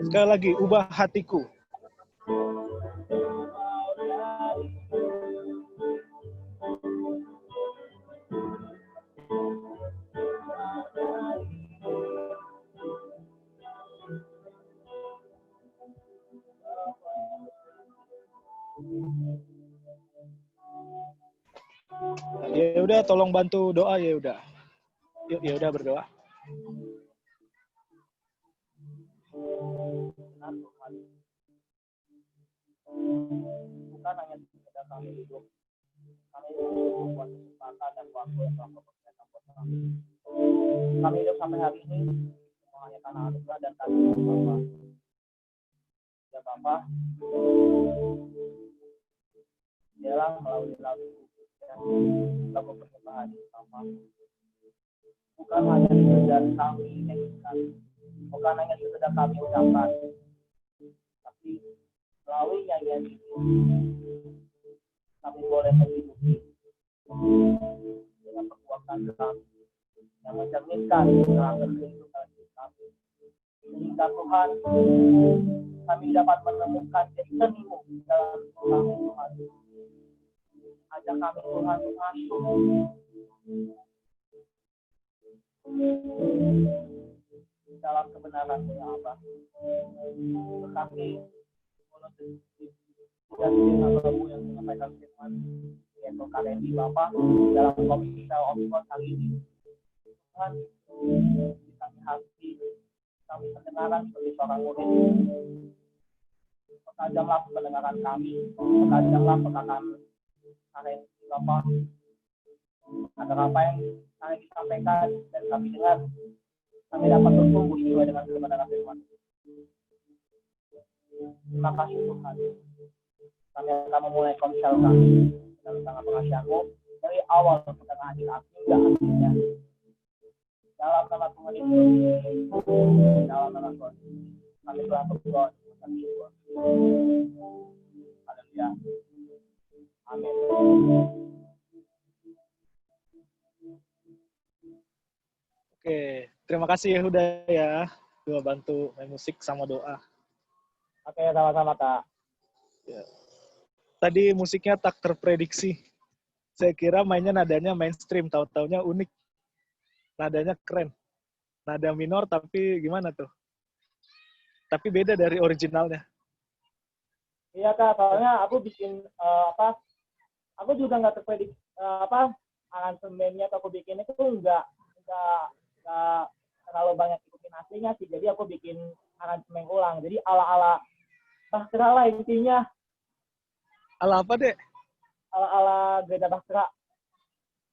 Sekali lagi, ubah hatiku. Ya udah, tolong bantu doa ya udah. Yuk, ya udah berdoa. Bukan hanya sekedar kami hidup membuat kesempatan dan waktu yang telah berkenan buat kami. Kami hidup sampai hari ini semua hanya karena anugerah dan kasih Bapa. Ya Bapa, biarlah melalui lagu yang kamu persembahan Bapa. Bukan hanya sekedar kami nyanyikan, bukan hanya sekedar kami ucapkan, tapi melalui nyanyian ini kami boleh menghidupi dengan perbuatan kami yang mencerminkan karakter kehidupan kami. Sehingga Tuhan, kami dapat menemukan jadi senimu dalam kami Tuhan. Ajak kami Tuhan masuk dalam kebenaran-Mu ya Allah. Berkati mulut dan hamba-Mu yang menyampaikan firman yaitu KDNI Bapak dalam komisi Omikron kali ini. Tuhan, kami hati, kami pendengaran sebagai seorang murid. Pertajamlah pendengaran kami, pertajamlah perkataan KDNI Bapak. Agar apa yang kami disampaikan dan kami dengar, kami dapat bertumbuh sesuai dengan kebenaran firman. Terima kasih Tuhan. Kami akan memulai komsel kami dalam tangan pengasihan-Mu dari awal pertengahan hingga akhirnya. Dalam nama Tuhan Yesus, dalam nama Tuhan kami telah berdoa dan bersyukur. Haleluya. Amin. Oke, terima kasih Yehuda ya, udah bantu main musik sama doa. Oke, sama-sama Kak. Ya. Tadi musiknya tak terprediksi. Saya kira mainnya nadanya mainstream, tahu-taunya unik. Nadanya keren. Nada minor tapi gimana tuh? Tapi beda dari originalnya. Iya Kak, soalnya aku bikin aku juga nggak terprediksi aransemennya atau aku bikin itu nggak terlalu banyak ikutin aslinya sih. Jadi aku bikin aransemen ulang. Jadi ala-ala Bahtera lah intinya. Ala apa deh? Ala-ala Gereja Bahtera.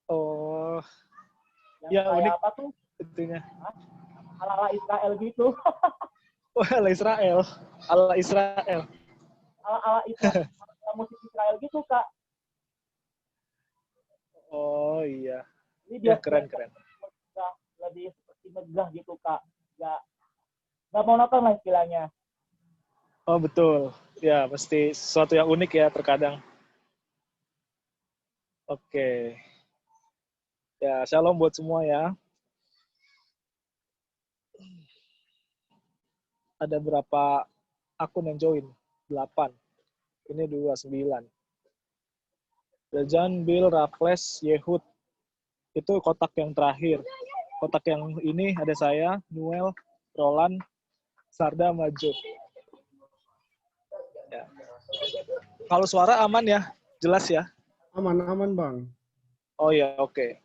Oh. Yang ya kayak unik. Apa tuh? Itunya. Ala-ala Israel gitu. Wah, ala Israel. Ala Israel. Ala-ala Israel. Musik Israel gitu Kak. Oh iya. Jadi dia keren. Lebih seperti megah gitu Kak. Nggak monoton lah istilahnya. Oh betul. Ya, mesti sesuatu yang unik ya terkadang. Oke. Ya, shalom buat semua ya. Ada berapa akun yang join? 8. Ini 29. Dejan, Bill, Raffles, Yehud, Itu kotak yang terakhir. Kotak yang ini ada saya, Noel, Roland, Sarda, Majo. Ya. Kalau suara aman ya? Jelas ya? Aman, Bang. Oh ya, oke.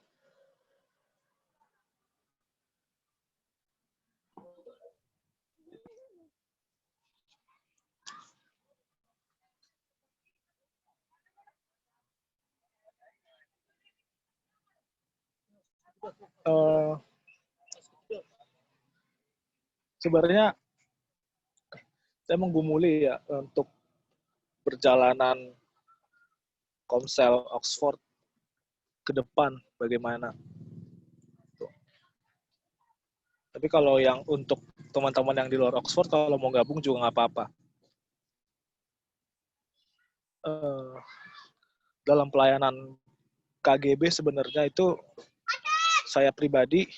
Sebenarnya saya menggumuli ya untuk perjalanan Komsel Oxford ke depan bagaimana. Tapi kalau yang untuk teman-teman yang di luar Oxford, kalau mau gabung juga nggak apa-apa. Dalam pelayanan KGB sebenarnya itu saya pribadi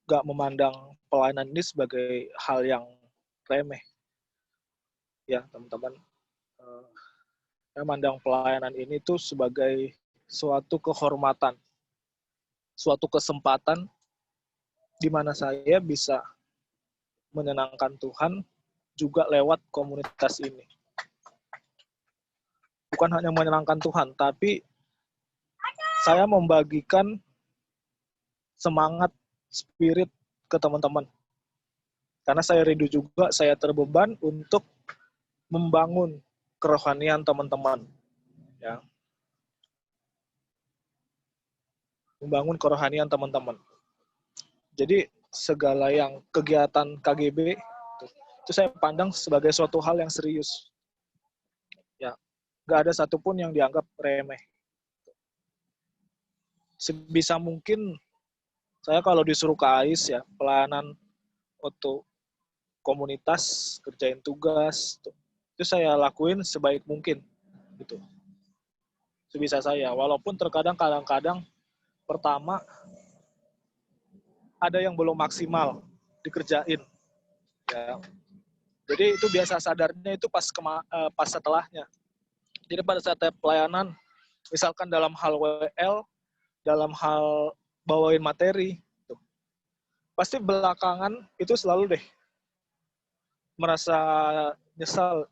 nggak memandang pelayanan ini sebagai hal yang remeh. Ya, teman-teman. Saya memandang pelayanan ini tuh sebagai suatu kehormatan, suatu kesempatan di mana saya bisa menyenangkan Tuhan juga lewat komunitas ini. Bukan hanya menyenangkan Tuhan, tapi saya membagikan semangat, spirit ke teman-teman. Karena saya rindu juga, saya terbeban untuk membangun kerohanian teman-teman. Ya. Membangun kerohanian teman-teman. Jadi segala yang kegiatan KGB itu saya pandang sebagai suatu hal yang serius. Ya, nggak ada satupun yang dianggap remeh. Sebisa mungkin saya kalau disuruh ke AIS ya pelayanan untuk komunitas, kerjain tugas, itu saya lakuin sebaik mungkin, gitu. Sebisa saya, walaupun terkadang kadang-kadang pertama ada yang belum maksimal dikerjain, ya. Jadi itu biasa sadarnya itu pas setelahnya. Jadi pada saat pelayanan, misalkan dalam hal WL, dalam hal bawain materi, tuh, pasti belakangan itu selalu deh merasa nyesal.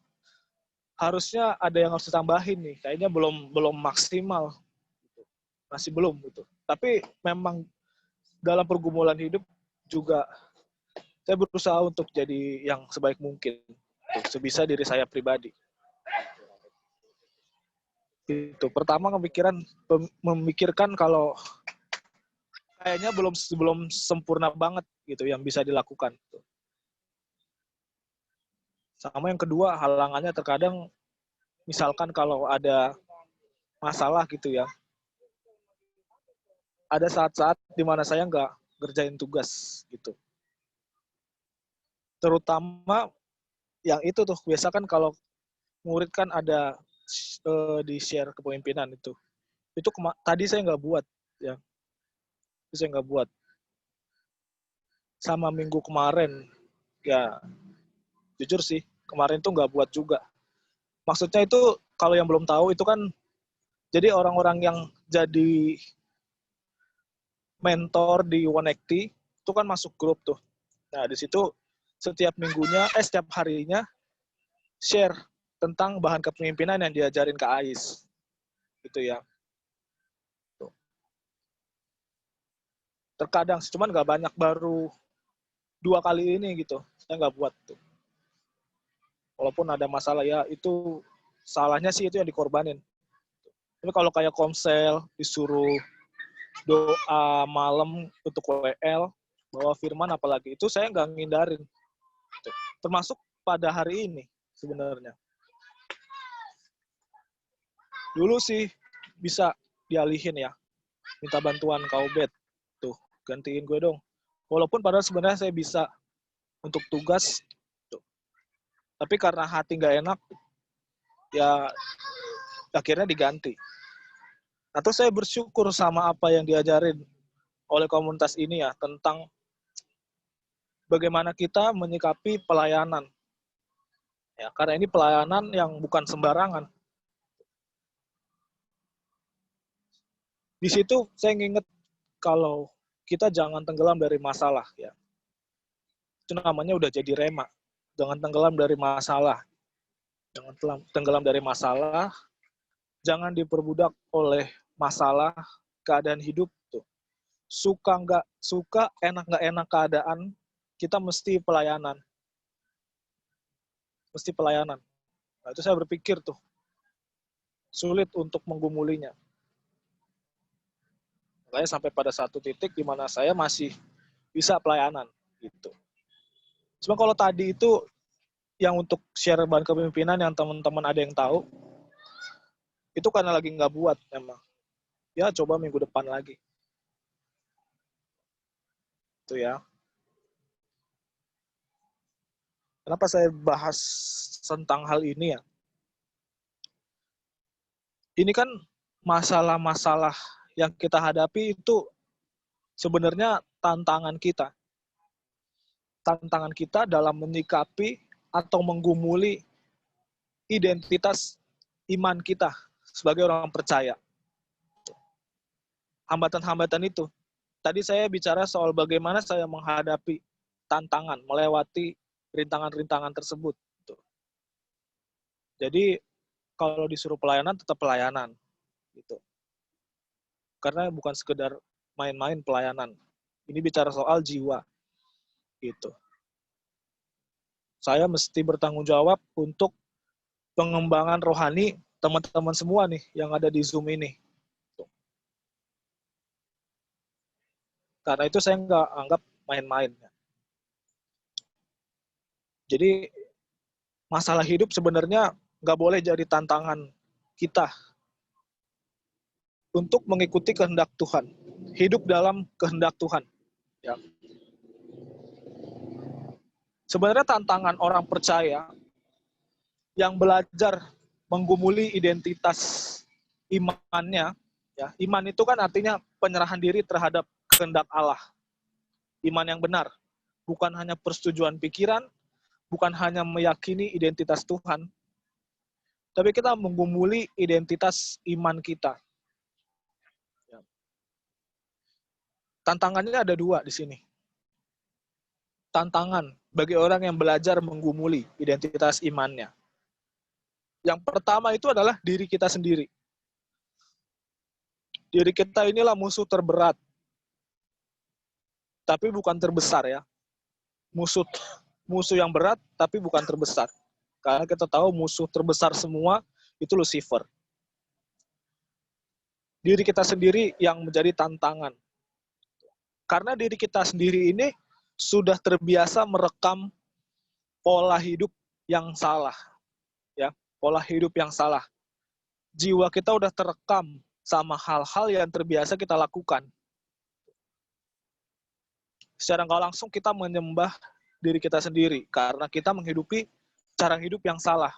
Harusnya ada yang harus ditambahin nih, kayaknya belum maksimal, masih belum gitu. Tapi memang dalam pergumulan hidup juga saya berusaha untuk jadi yang sebaik mungkin, sebisa diri saya pribadi. Itu pertama memikirkan kalau kayaknya belum sempurna banget gitu yang bisa dilakukan. Sama yang kedua, halangannya terkadang misalkan kalau ada masalah gitu ya, ada saat-saat di mana saya nggak ngerjain tugas gitu. Terutama yang itu tuh, biasa kan kalau murid kan ada di share kepemimpinan itu tadi saya nggak buat ya, itu saya nggak buat. Sama minggu kemarin ya, jujur sih kemarin tuh nggak buat juga. Maksudnya itu kalau yang belum tahu itu kan, jadi orang-orang yang jadi mentor di 180 itu kan masuk grup tuh. Nah di situ setiap harinya share tentang bahan kepemimpinan yang diajarin ke AIS gitu ya. Tuh. Terkadang cuman nggak banyak, baru 2 kali ini gitu saya nggak buat tuh. Walaupun ada masalah ya, itu salahnya sih itu yang dikorbanin. Tapi kalau kayak komsel disuruh doa malam untuk WL, bawa firman apalagi, itu saya nggak ngindarin. Termasuk pada hari ini sebenarnya. Dulu sih bisa dialihin ya, minta bantuan Kaubet, tuh gantiin gue dong. Walaupun padahal sebenarnya saya bisa untuk tugas, tuh. Tapi karena hati nggak enak, ya akhirnya diganti. Atau saya bersyukur sama apa yang diajarin oleh komunitas ini ya, tentang bagaimana kita menyikapi pelayanan. Ya, karena ini pelayanan yang bukan sembarangan. Di situ saya nginget kalau kita jangan tenggelam dari masalah ya. Itu namanya udah jadi rema. Jangan tenggelam dari masalah. Jangan tenggelam dari masalah. Jangan diperbudak oleh masalah, keadaan hidup tuh. Suka nggak suka, enak nggak enak keadaan, kita mesti pelayanan. Mesti pelayanan. Nah, itu saya berpikir tuh, sulit untuk menggumulinya. Makanya sampai pada satu titik di mana saya masih bisa pelayanan gitu. Cuma kalau tadi itu yang untuk share bahan kepemimpinan yang teman-teman ada yang tahu, itu karena lagi nggak buat memang. Ya coba minggu depan lagi. Itu ya. Kenapa saya bahas tentang hal ini ya? Ini kan masalah-masalah yang kita hadapi itu sebenarnya tantangan kita. Tantangan kita dalam menyikapi atau menggumuli identitas iman kita sebagai orang percaya. Hambatan-hambatan itu. Tadi saya bicara soal bagaimana saya menghadapi tantangan, melewati rintangan-rintangan tersebut. Jadi kalau disuruh pelayanan, tetap pelayanan. Gitu. Karena bukan sekedar main-main pelayanan. Ini bicara soal jiwa. Gitu. Saya mesti bertanggung jawab untuk pengembangan rohani teman-teman semua nih yang ada di Zoom ini. Karena itu saya nggak anggap main-main. Jadi masalah hidup sebenarnya nggak boleh jadi tantangan kita untuk mengikuti kehendak Tuhan. Hidup dalam kehendak Tuhan. Ya. Sebenarnya tantangan orang percaya yang belajar menggumuli identitas imannya, ya, iman itu kan artinya penyerahan diri terhadap kehendak Allah. Iman yang benar, bukan hanya persetujuan pikiran, bukan hanya meyakini identitas Tuhan, tapi kita menggumuli identitas iman kita. Ya. Tantangannya ada dua di sini. Tantangan bagi orang yang belajar menggumuli identitas imannya. Yang pertama itu adalah diri kita sendiri. Diri kita inilah musuh terberat, tapi bukan terbesar ya. Musuh yang berat, tapi bukan terbesar. Karena kita tahu musuh terbesar semua itu Lucifer. Diri kita sendiri yang menjadi tantangan. Karena diri kita sendiri ini sudah terbiasa merekam pola hidup yang salah. Ya, pola hidup yang salah. Jiwa kita udah terekam sama hal-hal yang terbiasa kita lakukan. Secara nggak langsung kita menyembah diri kita sendiri karena kita menghidupi cara hidup yang salah.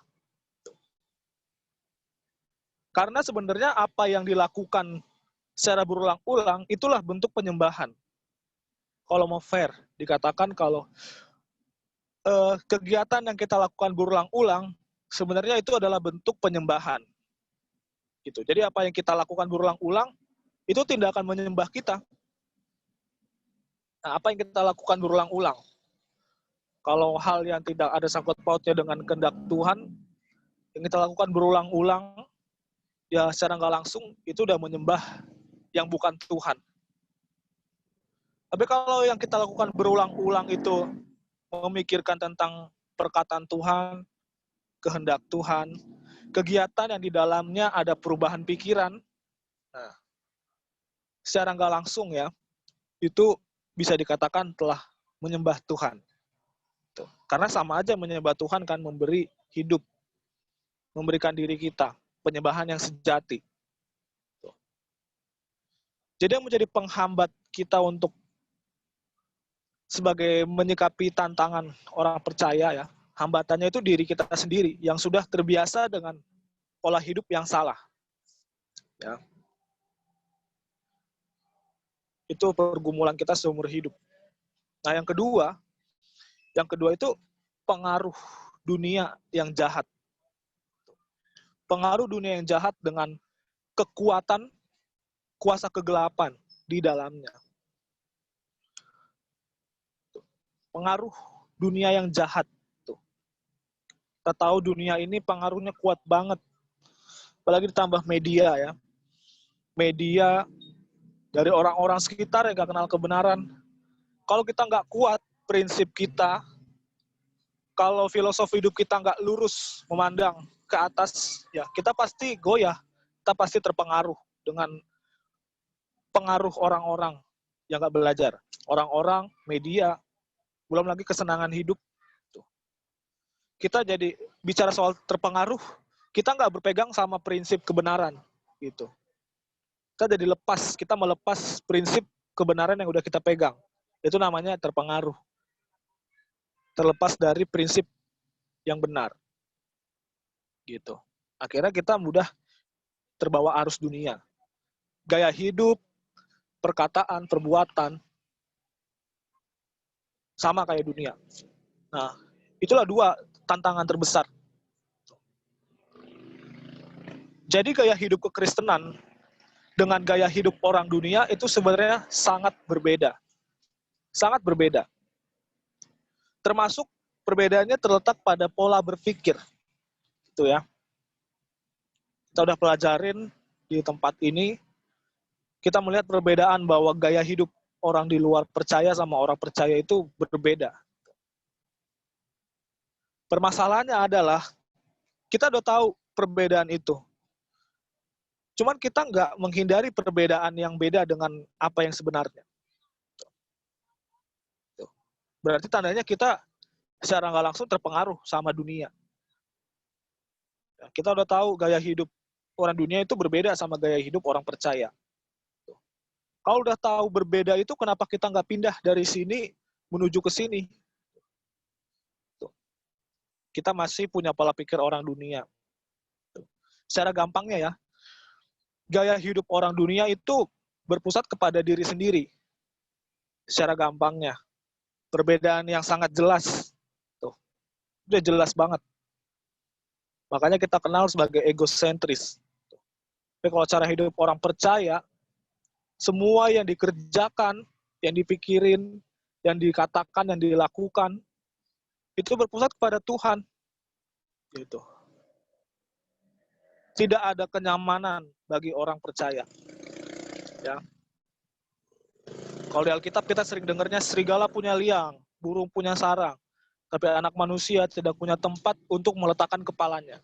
Karena sebenarnya apa yang dilakukan secara berulang-ulang itulah bentuk penyembahan. Kalau mau fair, dikatakan kalau kegiatan yang kita lakukan berulang-ulang sebenarnya itu adalah bentuk penyembahan. Gitu. Jadi apa yang kita lakukan berulang-ulang itu tindakan menyembah kita. Nah, apa yang kita lakukan berulang-ulang? Kalau hal yang tidak ada sangkut pautnya dengan kehendak Tuhan, yang kita lakukan berulang-ulang, ya secara nggak langsung itu udah menyembah yang bukan Tuhan. Tapi kalau yang kita lakukan berulang-ulang itu memikirkan tentang perkataan Tuhan, kehendak Tuhan, kegiatan yang di dalamnya ada perubahan pikiran, nah, secara nggak langsung ya, itu bisa dikatakan telah menyembah Tuhan. Tuh. Karena sama aja menyembah Tuhan kan memberi hidup, memberikan diri kita, penyembahan yang sejati. Tuh. Jadi yang menjadi penghambat kita untuk sebagai menyikapi tantangan orang percaya ya, hambatannya itu diri kita sendiri yang sudah terbiasa dengan pola hidup yang salah. Ya. Itu pergumulan kita seumur hidup. Nah, yang kedua itu pengaruh dunia yang jahat. Pengaruh dunia yang jahat dengan kekuatan kuasa kegelapan di dalamnya. Pengaruh dunia yang jahat. Kita tahu dunia ini pengaruhnya kuat banget. Apalagi ditambah media ya. Media dari orang-orang sekitar yang gak kenal kebenaran. Kalau kita nggak kuat prinsip kita, kalau filosofi hidup kita nggak lurus memandang ke atas, ya kita pasti goyah. Kita pasti terpengaruh dengan pengaruh orang-orang yang nggak belajar. Orang-orang, media, belum lagi kesenangan hidup. Kita jadi bicara soal terpengaruh, kita nggak berpegang sama prinsip kebenaran. Gitu. Kita jadi lepas, kita melepas prinsip kebenaran yang udah kita pegang. Itu namanya terpengaruh. Terlepas dari prinsip yang benar. Gitu. Akhirnya kita mudah terbawa arus dunia. Gaya hidup, perkataan, perbuatan, sama kayak dunia. Nah, itulah dua tantangan terbesar. Jadi gaya hidup kekristenan dengan gaya hidup orang dunia itu sebenarnya sangat berbeda. Sangat berbeda. Termasuk perbedaannya terletak pada pola berpikir. Gitu ya. Kita udah pelajarin di tempat ini, kita melihat perbedaan bahwa gaya hidup orang di luar percaya sama orang percaya itu berbeda. Permasalahannya adalah kita udah tahu perbedaan itu. Cuman kita nggak menghindari perbedaan yang beda dengan apa yang sebenarnya. Berarti tandanya kita secara nggak langsung terpengaruh sama dunia. Kita udah tahu gaya hidup orang dunia itu berbeda sama gaya hidup orang percaya. Kalau udah tahu berbeda itu, kenapa kita nggak pindah dari sini menuju ke sini? Kita masih punya pola pikir orang dunia. Secara gampangnya ya, gaya hidup orang dunia itu berpusat kepada diri sendiri. Secara gampangnya. Perbedaan yang sangat jelas. Tuh. Udah jelas banget. Makanya kita kenal sebagai egosentris. Tapi kalau cara hidup orang percaya, semua yang dikerjakan, yang dipikirin, yang dikatakan, yang dilakukan, itu berpusat kepada Tuhan. Gitu. Tidak ada kenyamanan bagi orang percaya. Ya. Kalau di Alkitab kita sering dengarnya serigala punya liang, burung punya sarang, tapi anak manusia tidak punya tempat untuk meletakkan kepalanya.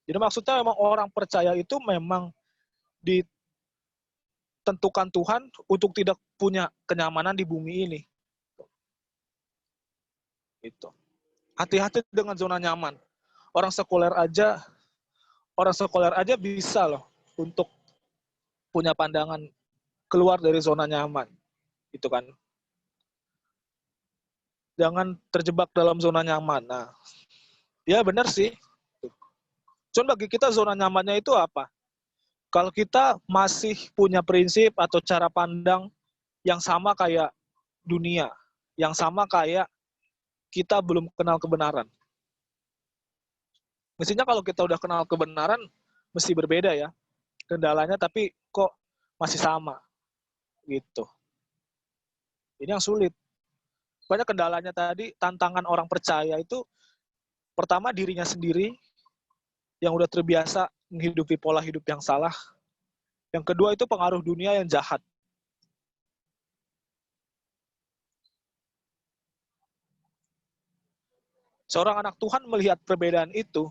Jadi maksudnya memang orang percaya itu memang ditentukan Tuhan untuk tidak punya kenyamanan di bumi ini. Gitu. Hati-hati dengan zona nyaman. Orang sekuler aja bisa loh untuk punya pandangan keluar dari zona nyaman. Gitu kan. Jangan terjebak dalam zona nyaman. Nah, ya benar sih. Cuman bagi kita zona nyamannya itu apa? Kalau kita masih punya prinsip atau cara pandang yang sama kayak dunia, yang sama kayak kita belum kenal kebenaran. Mestinya kalau kita udah kenal kebenaran, mesti berbeda ya kendalanya, tapi kok masih sama gitu. Ini yang sulit. Banyak kendalanya tadi, tantangan orang percaya itu pertama dirinya sendiri yang udah terbiasa menghidupi pola hidup yang salah. Yang kedua itu pengaruh dunia yang jahat. Seorang anak Tuhan melihat perbedaan itu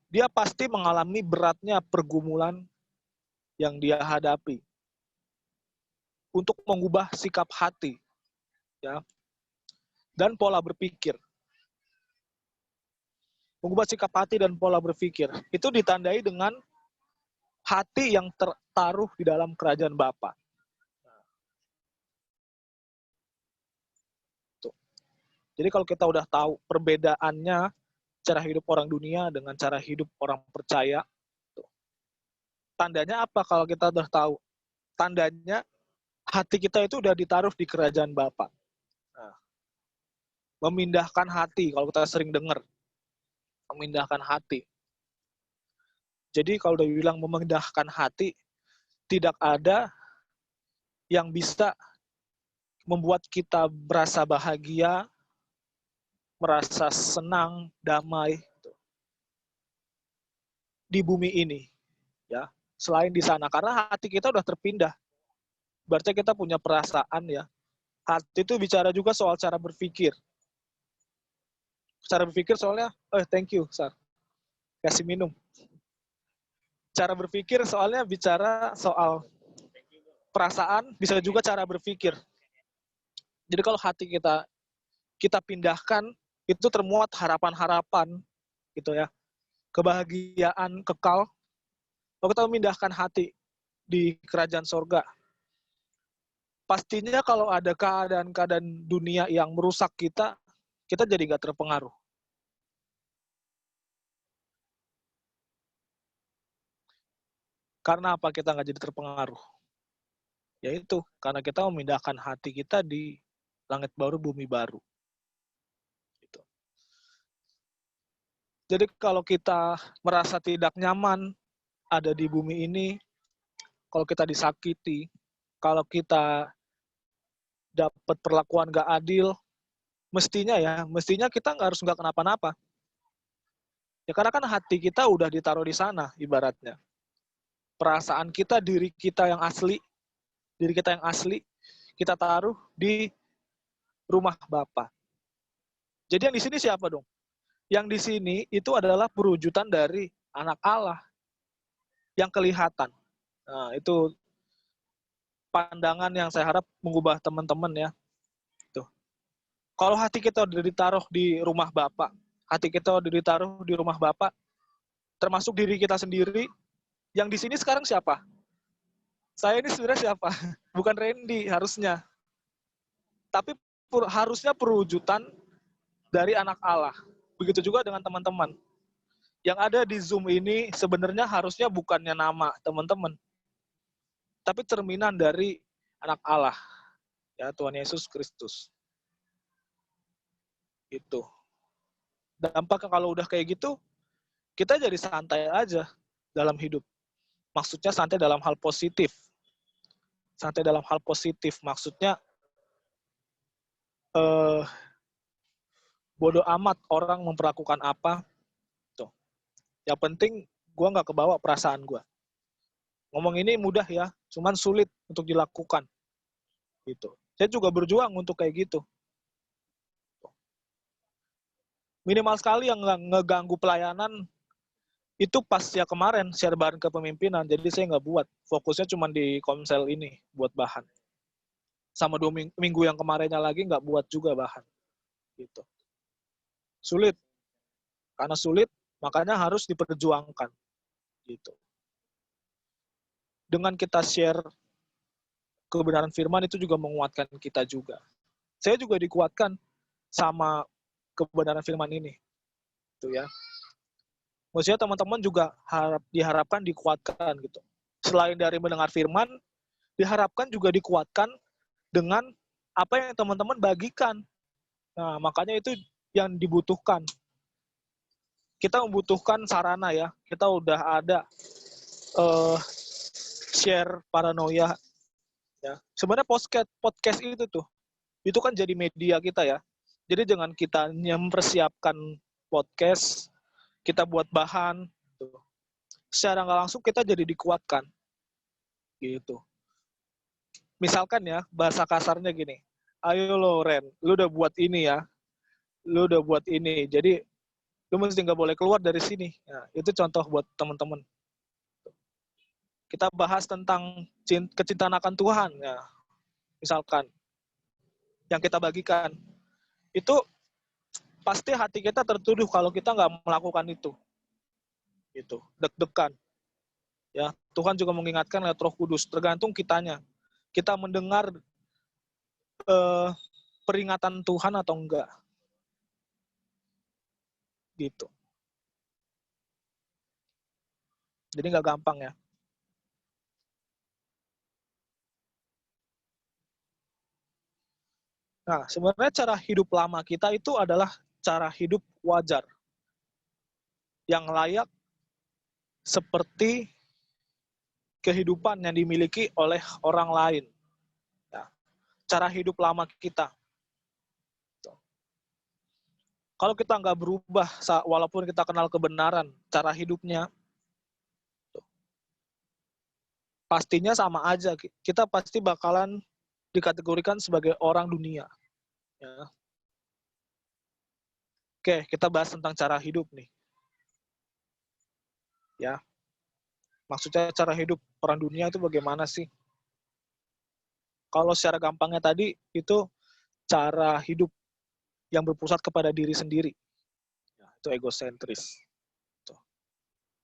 dia pasti mengalami beratnya pergumulan yang dia hadapi untuk mengubah sikap hati, ya, dan pola berpikir. Mengubah sikap hati dan pola berpikir itu ditandai dengan hati yang tertaruh di dalam kerajaan Bapa. Jadi kalau kita udah tahu perbedaannya cara hidup orang dunia dengan cara hidup orang percaya, tandanya apa kalau kita udah tahu? Tandanya hati kita itu udah ditaruh di kerajaan Bapa. Nah, memindahkan hati, kalau kita sering dengar, memindahkan hati. Jadi kalau udah bilang memindahkan hati, tidak ada yang bisa membuat kita merasa bahagia, merasa senang, damai di bumi ini, ya. Selain di sana, karena hati kita udah terpindah. Berarti kita punya perasaan, ya. Hati itu bicara juga soal cara berpikir. Cara berpikir soalnya, thank you, Sar. Kasih minum. Cara berpikir soalnya bicara soal perasaan, bisa juga cara berpikir. Jadi kalau hati kita pindahkan, itu termuat harapan-harapan, gitu ya. Kebahagiaan kekal. Kalau kita memindahkan hati di kerajaan sorga, pastinya kalau ada keadaan-keadaan dunia yang merusak kita jadi nggak terpengaruh. Karena apa kita nggak jadi terpengaruh? Yaitu karena kita memindahkan hati kita di langit baru, bumi baru. Gitu. Jadi kalau kita merasa tidak nyaman ada di bumi ini, kalau kita disakiti, kalau kita dapat perlakuan nggak adil, mestinya kita harus nggak kenapa-napa. Ya karena kan hati kita udah ditaruh di sana ibaratnya. Perasaan kita, diri kita yang asli, kita taruh di rumah Bapa. Jadi yang di sini siapa dong? Yang di sini itu adalah perwujudan dari anak Allah yang kelihatan. Nah, itu pandangan yang saya harap mengubah teman-teman ya. Tuh. Kalau hati kita udah ditaruh di rumah Bapa, termasuk diri kita sendiri, yang di sini sekarang siapa? Saya ini sebenarnya siapa? Bukan Randy harusnya. Tapi harusnya perwujudan dari anak Allah. Begitu juga dengan teman-teman. Yang ada di Zoom ini sebenarnya harusnya bukannya nama teman-teman, tapi cerminan dari anak Allah, ya Tuhan Yesus Kristus. Itu. Dampaknya kalau udah kayak gitu, kita jadi santai aja dalam hidup. Maksudnya santai dalam hal positif. Santai dalam hal positif, maksudnya bodoh amat orang memperlakukan apa. Tuh. Yang penting gue nggak kebawa perasaan gue. Ngomong ini mudah ya, cuman sulit untuk dilakukan. Gitu. Saya juga berjuang untuk kayak gitu. Minimal sekali yang ngeganggu pelayanan itu pas ya kemarin share bahan kepemimpinan, jadi saya nggak buat. Fokusnya cuma di komsel ini buat bahan. Sama 2 minggu yang kemarinnya lagi nggak buat juga bahan. Gitu. Sulit. Karena sulit, makanya harus diperjuangkan. Gitu. Dengan kita share kebenaran firman itu juga menguatkan kita juga. Saya juga dikuatkan sama kebenaran firman ini. Itu ya. Maksudnya teman-teman juga diharapkan dikuatkan gitu. Selain dari mendengar firman, diharapkan juga dikuatkan dengan apa yang teman-teman bagikan. Nah, makanya itu yang dibutuhkan. Kita membutuhkan sarana ya. Kita udah ada share paranoia. Ya. Sebenarnya podcast itu kan jadi media kita ya. Jadi jangan kita mempersiapkan podcast, kita buat bahan, gitu. Secara nggak langsung kita jadi dikuatkan, gitu. Misalkan ya bahasa kasarnya gini, ayo lo Ren, lu udah buat ini ya, jadi lu mesti nggak boleh keluar dari sini. Nah, itu contoh buat teman-teman. Kita bahas tentang kecintaan akan Tuhan, ya. Misalkan yang kita bagikan itu pasti hati kita tertuduh kalau kita nggak melakukan itu. Gitu, deg-degan. Ya, Tuhan juga mengingatkan lewat Roh Kudus, tergantung kitanya. Kita mendengar peringatan Tuhan atau enggak. Gitu. Jadi nggak gampang ya. Nah, sebenarnya cara hidup lama kita itu adalah cara hidup wajar. Yang layak seperti kehidupan yang dimiliki oleh orang lain. Ya. Cara hidup lama kita. Kalau kita nggak berubah, walaupun kita kenal kebenaran, cara hidupnya, pastinya sama aja. Kita pasti bakalan dikategorikan sebagai orang dunia. Ya. Oke, kita bahas tentang cara hidup nih. Ya, maksudnya cara hidup orang dunia itu bagaimana sih? Kalau secara gampangnya tadi, itu cara hidup yang berpusat kepada diri sendiri. Ya, itu egosentris.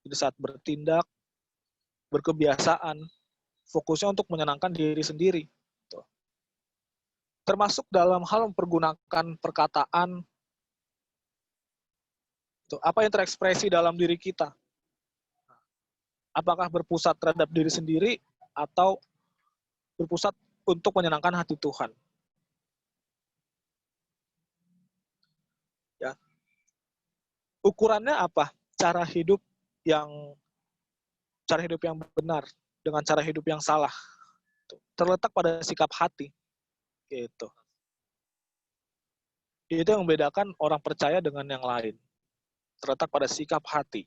Jadi saat bertindak, berkebiasaan, fokusnya untuk menyenangkan diri sendiri. Termasuk dalam hal mempergunakan perkataan, apa yang terekspresi dalam diri kita. Apakah berpusat terhadap diri sendiri atau berpusat untuk menyenangkan hati Tuhan. Ya. Ukurannya apa? Cara hidup yang benar dengan cara hidup yang salah. Terletak pada sikap hati. Gitu. Itu yang membedakan orang percaya dengan yang lain. Terletak pada sikap hati.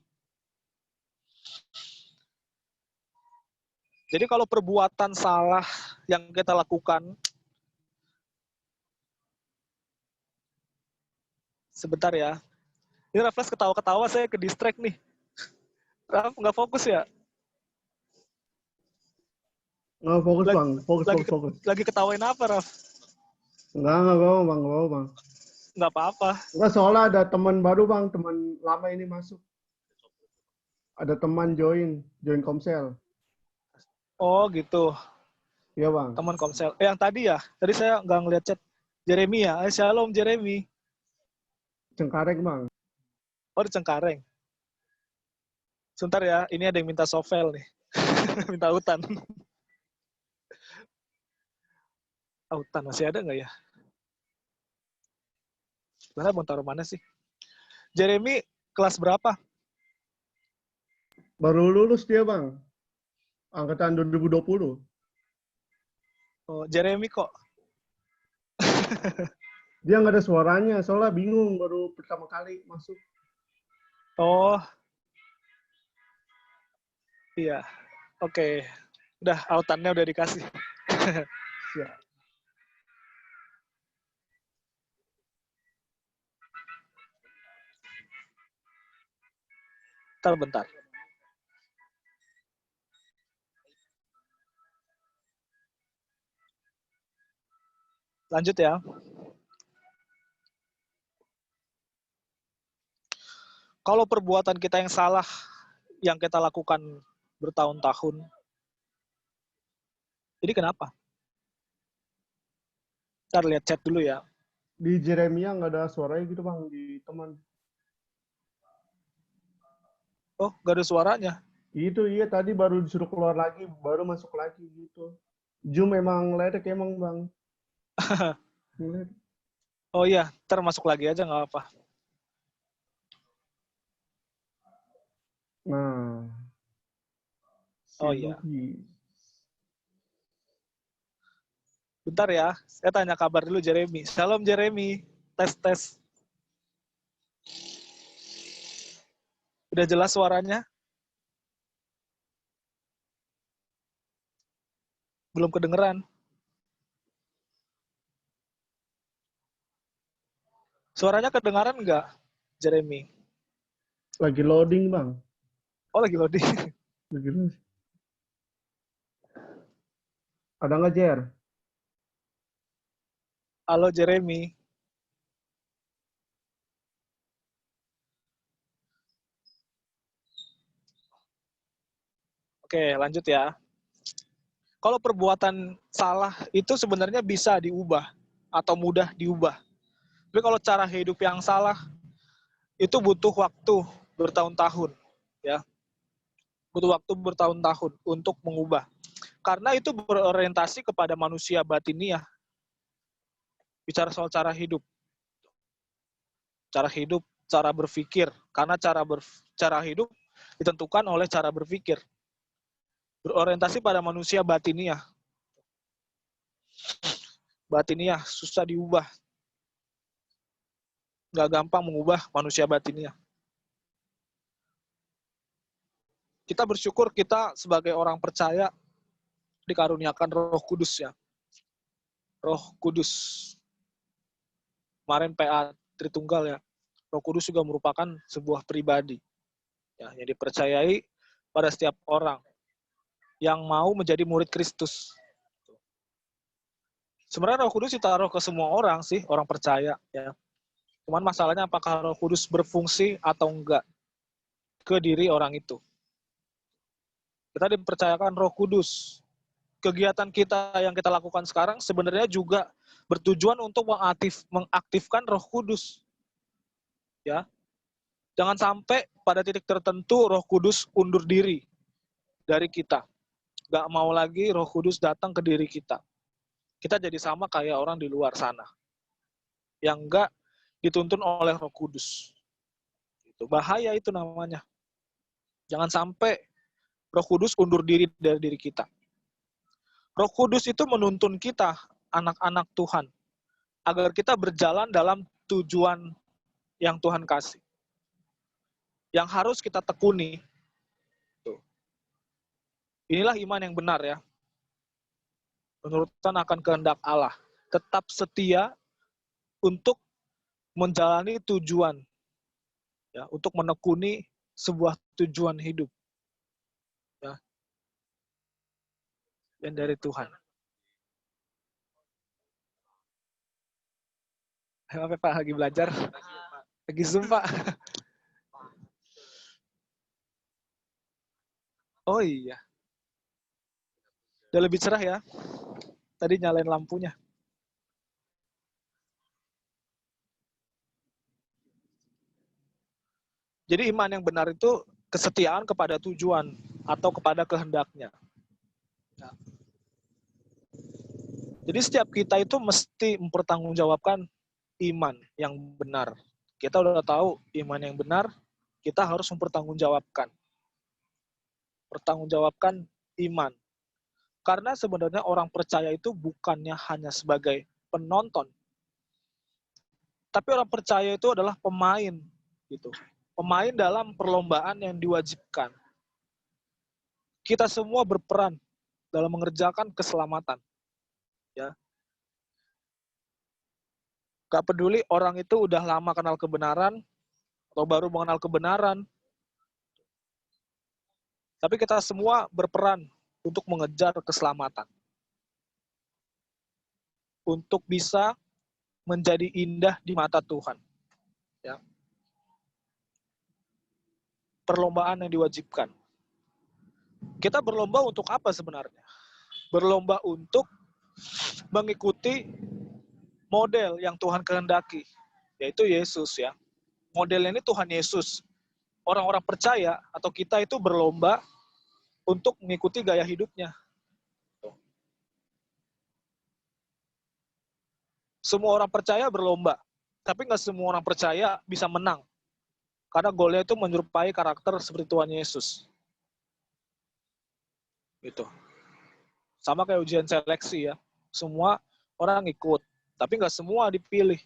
Jadi kalau perbuatan salah yang kita lakukan, sebentar ya. Ini Raffles ketawa-ketawa, saya ke distract nih. Raff, nggak fokus ya? Nggak fokus bang, fokus. Lagi ketawain apa, Raff? Nggak apa-apa bang. Nggak apa-apa. Nggak, soalnya ada teman baru bang, teman lama ini masuk. Ada teman join Komsel. Oh gitu. Iya bang. Teman Komsel. Yang tadi ya? Tadi saya nggak ngeliat chat. Jeremy ya? Shalom Jeremy. Cengkareng bang. Oh di Cengkareng. Sebentar ya, ini ada yang minta sovel nih. Minta autan. Autan masih ada nggak ya? Sebenarnya mau taruh mana sih? Jeremy kelas berapa? Baru lulus dia bang. Angkatan 2020. Oh, Jeremy kok. Dia nggak ada suaranya, soalnya bingung baru pertama kali masuk. Oh. Iya. Oke. Udah, autannya udah dikasih. Siap. Bentar. Lanjut ya. Kalau perbuatan kita yang salah, yang kita lakukan bertahun-tahun, jadi kenapa? Ntar lihat chat dulu ya. Di Jeremia nggak ada suaranya gitu bang, di teman. Oh, nggak ada suaranya. Itu iya, tadi baru disuruh keluar lagi, baru masuk lagi gitu. Zoom memang ledek emang bang. Oh iya, ntar masuk lagi aja nggak apa. Nah. Oh iya. Bentar ya, saya tanya kabar dulu Jeremy. Shalom Jeremy, tes. Udah jelas suaranya? Belum kedengeran. Suaranya kedengaran nggak, Jeremy? Lagi loading bang. Oh lagi loading. Lagi loading. Ada nggak Jer? Halo Jeremy. Oke, lanjut ya. Kalau perbuatan salah itu sebenarnya bisa diubah atau mudah diubah. Tapi kalau cara hidup yang salah itu butuh waktu bertahun-tahun, ya. Butuh waktu bertahun-tahun untuk mengubah. Karena itu berorientasi kepada manusia batiniah. Bicara soal cara hidup. Cara hidup, cara berpikir. Karena cara hidup ditentukan oleh cara berpikir. Berorientasi pada manusia batiniah. Batiniah, susah diubah. Nggak gampang mengubah manusia batiniah. Kita bersyukur kita sebagai orang percaya dikaruniakan Roh Kudus ya. Roh Kudus. Kemarin PA Tritunggal ya. Roh Kudus juga merupakan sebuah pribadi ya, yang dipercayai pada setiap orang yang mau menjadi murid Kristus. Sebenarnya Roh Kudus ditaruh ke semua orang sih, orang percaya ya. Cuman masalahnya apakah Roh Kudus berfungsi atau enggak ke diri orang itu. Kita dipercayakan Roh Kudus. Kegiatan kita yang kita lakukan sekarang sebenarnya juga bertujuan untuk mengaktifkan Roh Kudus. Ya. Jangan sampai pada titik tertentu Roh Kudus undur diri dari kita. Gak mau lagi Roh Kudus datang ke diri kita. Kita jadi sama kayak orang di luar sana. Yang gak dituntun oleh Roh Kudus. Itu bahaya itu namanya. Jangan sampai Roh Kudus undur diri dari diri kita. Roh Kudus itu menuntun kita, anak-anak Tuhan, agar kita berjalan dalam tujuan yang Tuhan kasih. Yang harus kita tekuni. Inilah iman yang benar ya. Menurutan akan kehendak Allah. Tetap setia untuk menjalani tujuan. Ya, untuk menekuni sebuah tujuan hidup. Ya. Yang dari Tuhan. Apa Pak, lagi belajar? Lagi Zoom Pak? Oh iya. Udah lebih cerah ya. Tadi nyalain lampunya. Jadi iman yang benar itu kesetiaan kepada tujuan atau kepada kehendaknya. Nah. Jadi setiap kita itu mesti mempertanggungjawabkan iman yang benar. Kita udah tahu iman yang benar, kita harus mempertanggungjawabkan. Pertanggungjawabkan iman. Karena sebenarnya orang percaya itu bukannya hanya sebagai penonton, tapi orang percaya itu adalah pemain, gitu. Pemain dalam perlombaan yang diwajibkan. Kita semua berperan dalam mengerjakan keselamatan. Ya. Gak peduli orang itu udah lama kenal kebenaran atau baru mengenal kebenaran. Tapi kita semua berperan untuk mengejar keselamatan. Untuk bisa menjadi indah di mata Tuhan. Ya. Perlombaan yang diwajibkan. Kita berlomba untuk apa sebenarnya? Berlomba untuk mengikuti model yang Tuhan kehendaki, yaitu Yesus ya. Modelnya ini Tuhan Yesus. Orang-orang percaya atau kita itu berlomba untuk mengikuti gaya hidupnya. Semua orang percaya berlomba, tapi nggak semua orang percaya bisa menang. Karena goalnya itu menyerupai karakter seperti Tuhan Yesus. Gitu. Sama kayak ujian seleksi ya. Semua orang ikut, tapi nggak semua dipilih.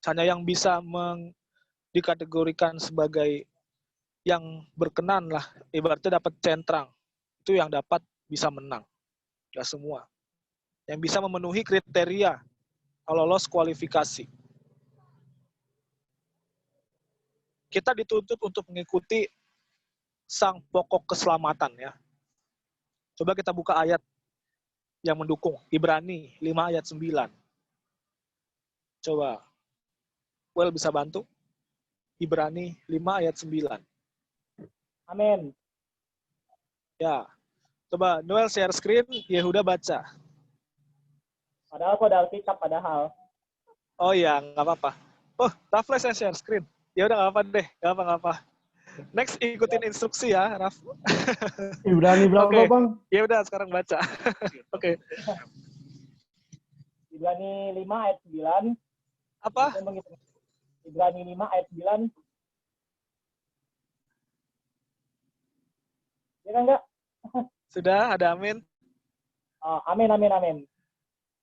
Hanya yang bisa dikategorikan sebagai yang berkenan lah, ibaratnya dapat centrang. Itu yang dapat bisa menang. Nggak semua. Yang bisa memenuhi kriteria lolos kualifikasi. Kita dituntut untuk mengikuti sang pokok keselamatan ya. Coba kita buka ayat yang mendukung. Ibrani 5 ayat 9. Coba. Well bisa bantu? Ibrani 5 ayat 9. Amin. Ya. Coba Noel share screen, Yehuda baca. Padahal kok ada Alkitab padahal. Oh iya, nggak apa-apa. Oh, Raffles yang share screen. Ya udah nggak apa deh, nggak apa-apa. Next ikutin instruksi ya, Raf. Ibrani berapa Oke. Bang? Ya udah sekarang baca. Oke. Ibrani 5 ayat 9. Apa? Ibrani 5 ayat 9. Ya kan enggak? Sudah ada amin? Amin, amin, amin.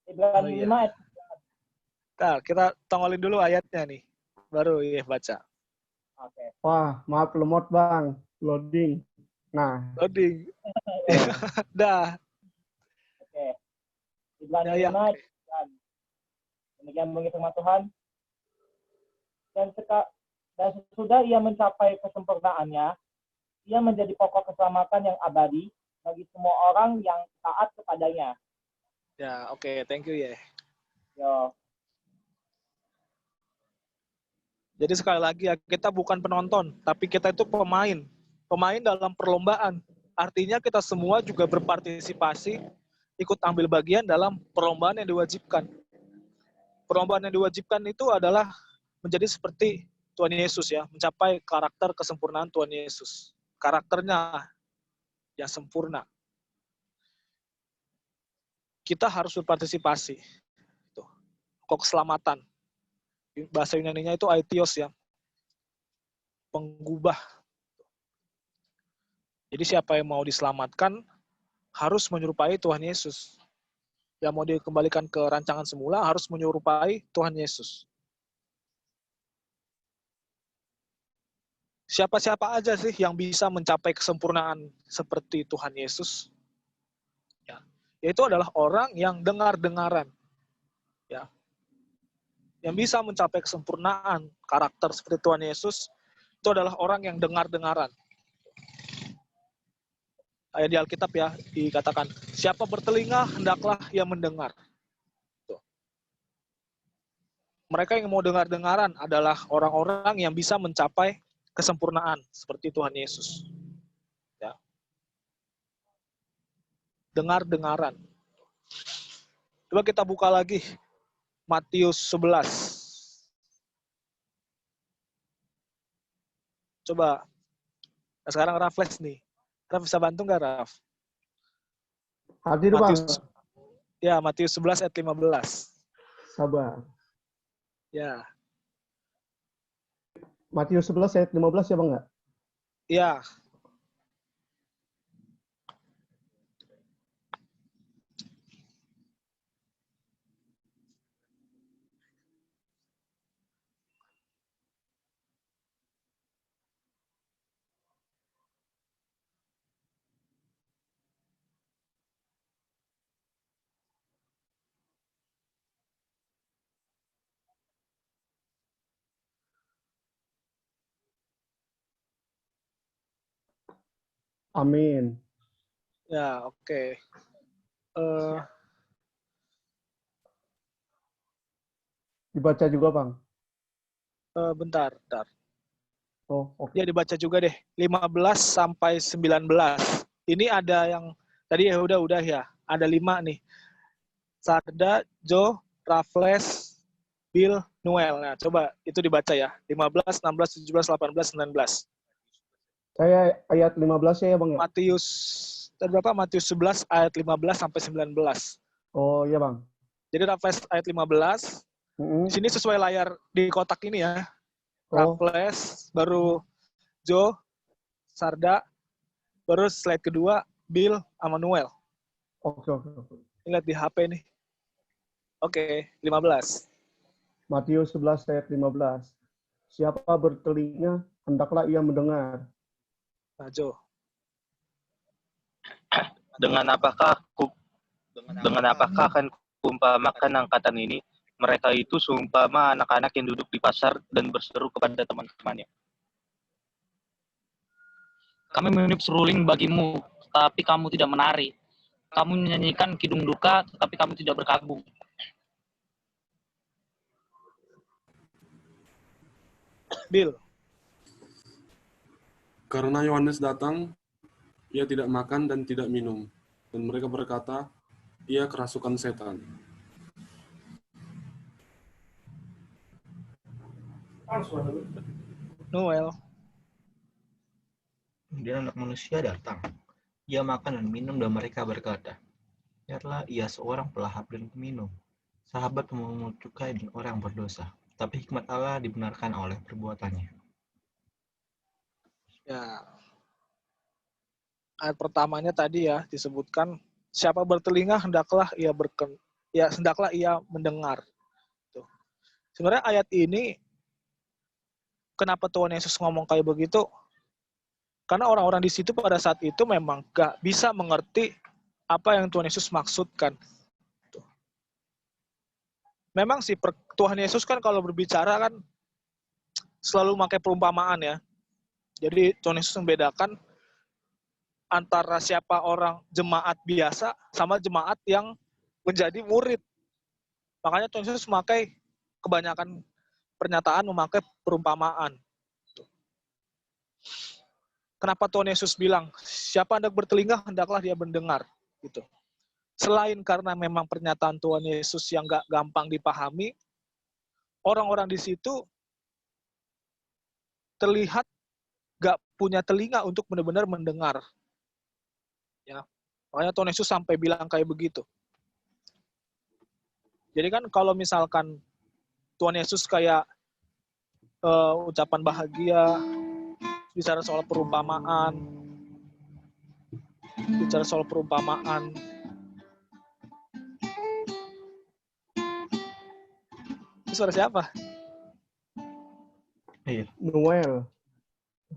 Ibrani Oh, iya. 5 ayat. Nah, kita tongolin dulu ayatnya nih. Baru ya baca. Oke. Wah, maaf lemot bang, loading. Nah, Loading. ya. Dah. Oke. Ibrani Ya, 5 ayat. Demikian bunyi firman Tuhan. Dan sesudah ia mencapai kesempurnaannya, ia menjadi pokok keselamatan yang abadi bagi semua orang yang taat kepadanya. Ya, oke. Thank you ya. Yo. Jadi sekali lagi ya, kita bukan penonton, tapi kita itu pemain. Pemain dalam perlombaan. Artinya kita semua juga berpartisipasi, ikut ambil bagian dalam perlombaan yang diwajibkan. Perlombaan yang diwajibkan itu adalah menjadi seperti Tuhan Yesus ya, mencapai karakter kesempurnaan Tuhan Yesus. Karakternya yang sempurna. Kita harus berpartisipasi. Itu. Kok keselamatan. Bahasa Yunaninya itu aitios ya. Penggubah. Jadi siapa yang mau diselamatkan harus menyerupai Tuhan Yesus. Yang mau dikembalikan ke rancangan semula harus menyerupai Tuhan Yesus. Siapa-siapa aja sih yang bisa mencapai kesempurnaan seperti Tuhan Yesus? Ya, yaitu adalah orang yang dengar-dengaran. Ya. Yang bisa mencapai kesempurnaan karakter seperti Tuhan Yesus itu adalah orang yang dengar-dengaran. Ayat di Alkitab ya dikatakan, siapa bertelinga hendaklah ia mendengar. Tuh. Mereka yang mau dengar-dengaran adalah orang-orang yang bisa mencapai kesempurnaan seperti Tuhan Yesus. Ya. Dengar-dengaran. Coba kita buka lagi Matius 11. Coba. Nah, sekarang Rafles nih. Raf bisa bantu nggak, Raf? Hadir bang. Matius 11 ayat 15. Sabar. Ya. Matius 11 ayat 15 ya bang nggak? Ya. Amin. Ya, oke. Dibaca juga bang. Bentar. Oh, oke. Ya, dibaca juga deh. 15 sampai 19. Ini ada yang tadi ya udah ya. Ada 5 nih. Sarda, Joe, Raffles, Bill, Noel. Nah, coba itu dibaca ya. 15, 16, 17, 18, 19. Saya ayat 15 ya bang ya? Matius, tadi berapa? Matius 11 ayat 15 sampai 19. Oh iya bang. Jadi Raffles ayat 15. Di sini sesuai layar di kotak ini ya. Raffles, baru Joe, Sarda, baru slide kedua, Bill, sama Noel. Oke. Lihat di HP nih. Oke, 15. Matius 11 ayat 15. Siapa bertelinga, hendaklah ia mendengar. Nah, Joe. Dengan apakah akan kuumpamakan angkatan ini? Mereka itu seumpama anak-anak yang duduk di pasar dan berseru kepada teman-temannya. Kami meniup seruling bagimu, tapi kamu tidak menari. Kamu menyanyikan kidung duka, tetapi kamu tidak berkabung. Bill. Karena Yohanes datang, ia tidak makan dan tidak minum. Dan mereka berkata, ia kerasukan setan. Noel. Kemudian anak manusia datang. Ia makan dan minum dan mereka berkata, lihatlah ia seorang pelahap dan peminum, sahabat pemungut cukai dan orang berdosa. Tapi hikmat Allah dibenarkan oleh perbuatannya. Ya. ayat pertamanya tadi ya disebutkan, siapa bertelinga hendaklah ia mendengar. Tuh. Sebenarnya ayat ini kenapa Tuhan Yesus ngomong kayak begitu? Karena orang-orang di situ pada saat itu memang gak bisa mengerti apa yang Tuhan Yesus maksudkan. Tuh. Memang sih Tuhan Yesus kan kalau berbicara kan selalu pakai perumpamaan ya. Jadi Tuhan Yesus membedakan antara siapa orang jemaat biasa sama jemaat yang menjadi murid. Makanya Tuhan Yesus memakai kebanyakan pernyataan memakai perumpamaan. Kenapa Tuhan Yesus bilang, siapa hendak bertelinga, hendaklah dia mendengar. Gitu. Selain karena memang pernyataan Tuhan Yesus yang gak gampang dipahami, orang-orang di situ terlihat gak punya telinga untuk benar-benar mendengar. Ya, makanya Tuhan Yesus sampai bilang kayak begitu. Jadi kan kalau misalkan Tuhan Yesus kayak ucapan bahagia, bicara soal perumpamaan, Itu suara siapa? Iya. Noel.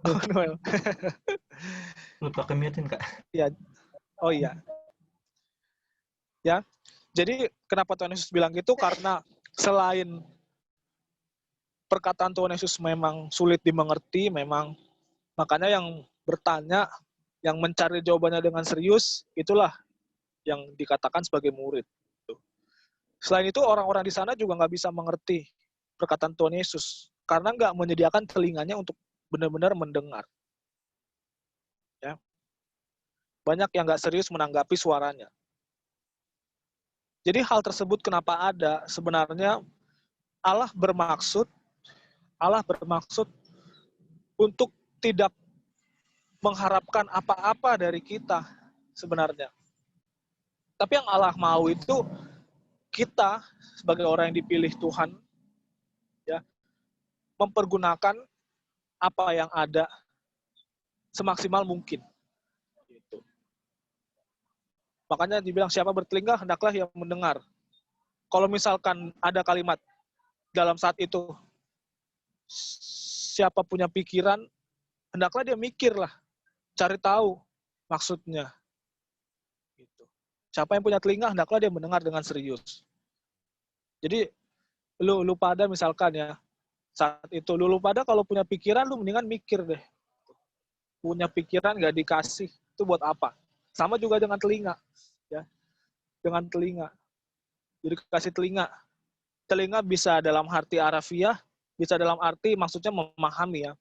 Oh, Noel. Lupa kemiatin, Kak. Ya. Oh iya. Ya. Jadi kenapa Tuhan Yesus bilang gitu? Karena selain perkataan Tuhan Yesus memang sulit dimengerti, memang makanya yang bertanya, yang mencari jawabannya dengan serius, itulah yang dikatakan sebagai murid. Selain itu orang-orang di sana juga nggak bisa mengerti perkataan Tuhan Yesus karena nggak menyediakan telinganya untuk benar-benar mendengar. Ya. Banyak yang nggak serius menanggapi suaranya. Jadi hal tersebut kenapa ada? Sebenarnya Allah bermaksud untuk tidak mengharapkan apa-apa dari kita sebenarnya. Tapi yang Allah mau itu kita sebagai orang yang dipilih Tuhan ya mempergunakan apa yang ada semaksimal mungkin. Gitu. Makanya dibilang siapa bertelinga hendaklah yang mendengar. Kalau misalkan ada kalimat dalam saat itu siapa punya pikiran hendaklah dia mikirlah, cari tahu maksudnya. Gitu. Siapa yang punya telinga hendaklah dia mendengar dengan serius. Jadi lu pada misalkan ya saat itu lu pada kalau punya pikiran lu mendingan mikir deh. Punya pikiran nggak dikasih itu buat apa? Sama juga dengan telinga, ya. Dengan telinga, jadi kasih telinga. Telinga bisa dalam arti harafiah, bisa dalam arti maksudnya memahami ya.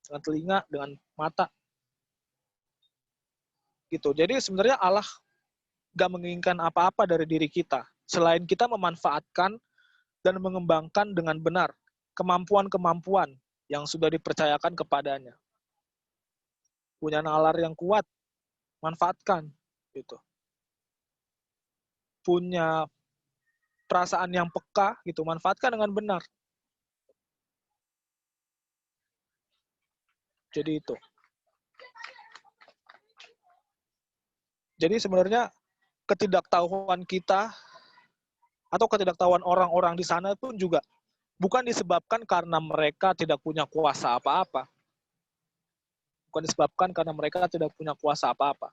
Dengan telinga, dengan mata, gitu. Jadi sebenarnya Allah nggak menginginkan apa-apa dari diri kita, selain kita memanfaatkan dan mengembangkan dengan benar kemampuan-kemampuan yang sudah dipercayakan kepadanya. Punya nalar yang kuat, manfaatkan, gitu. Punya perasaan yang peka, gitu, manfaatkan dengan benar. Jadi itu. Jadi sebenarnya ketidaktahuan kita atau ketidaktahuan orang-orang di sana pun juga bukan disebabkan karena mereka tidak punya kuasa apa-apa. Bukan disebabkan karena mereka tidak punya kuasa apa-apa.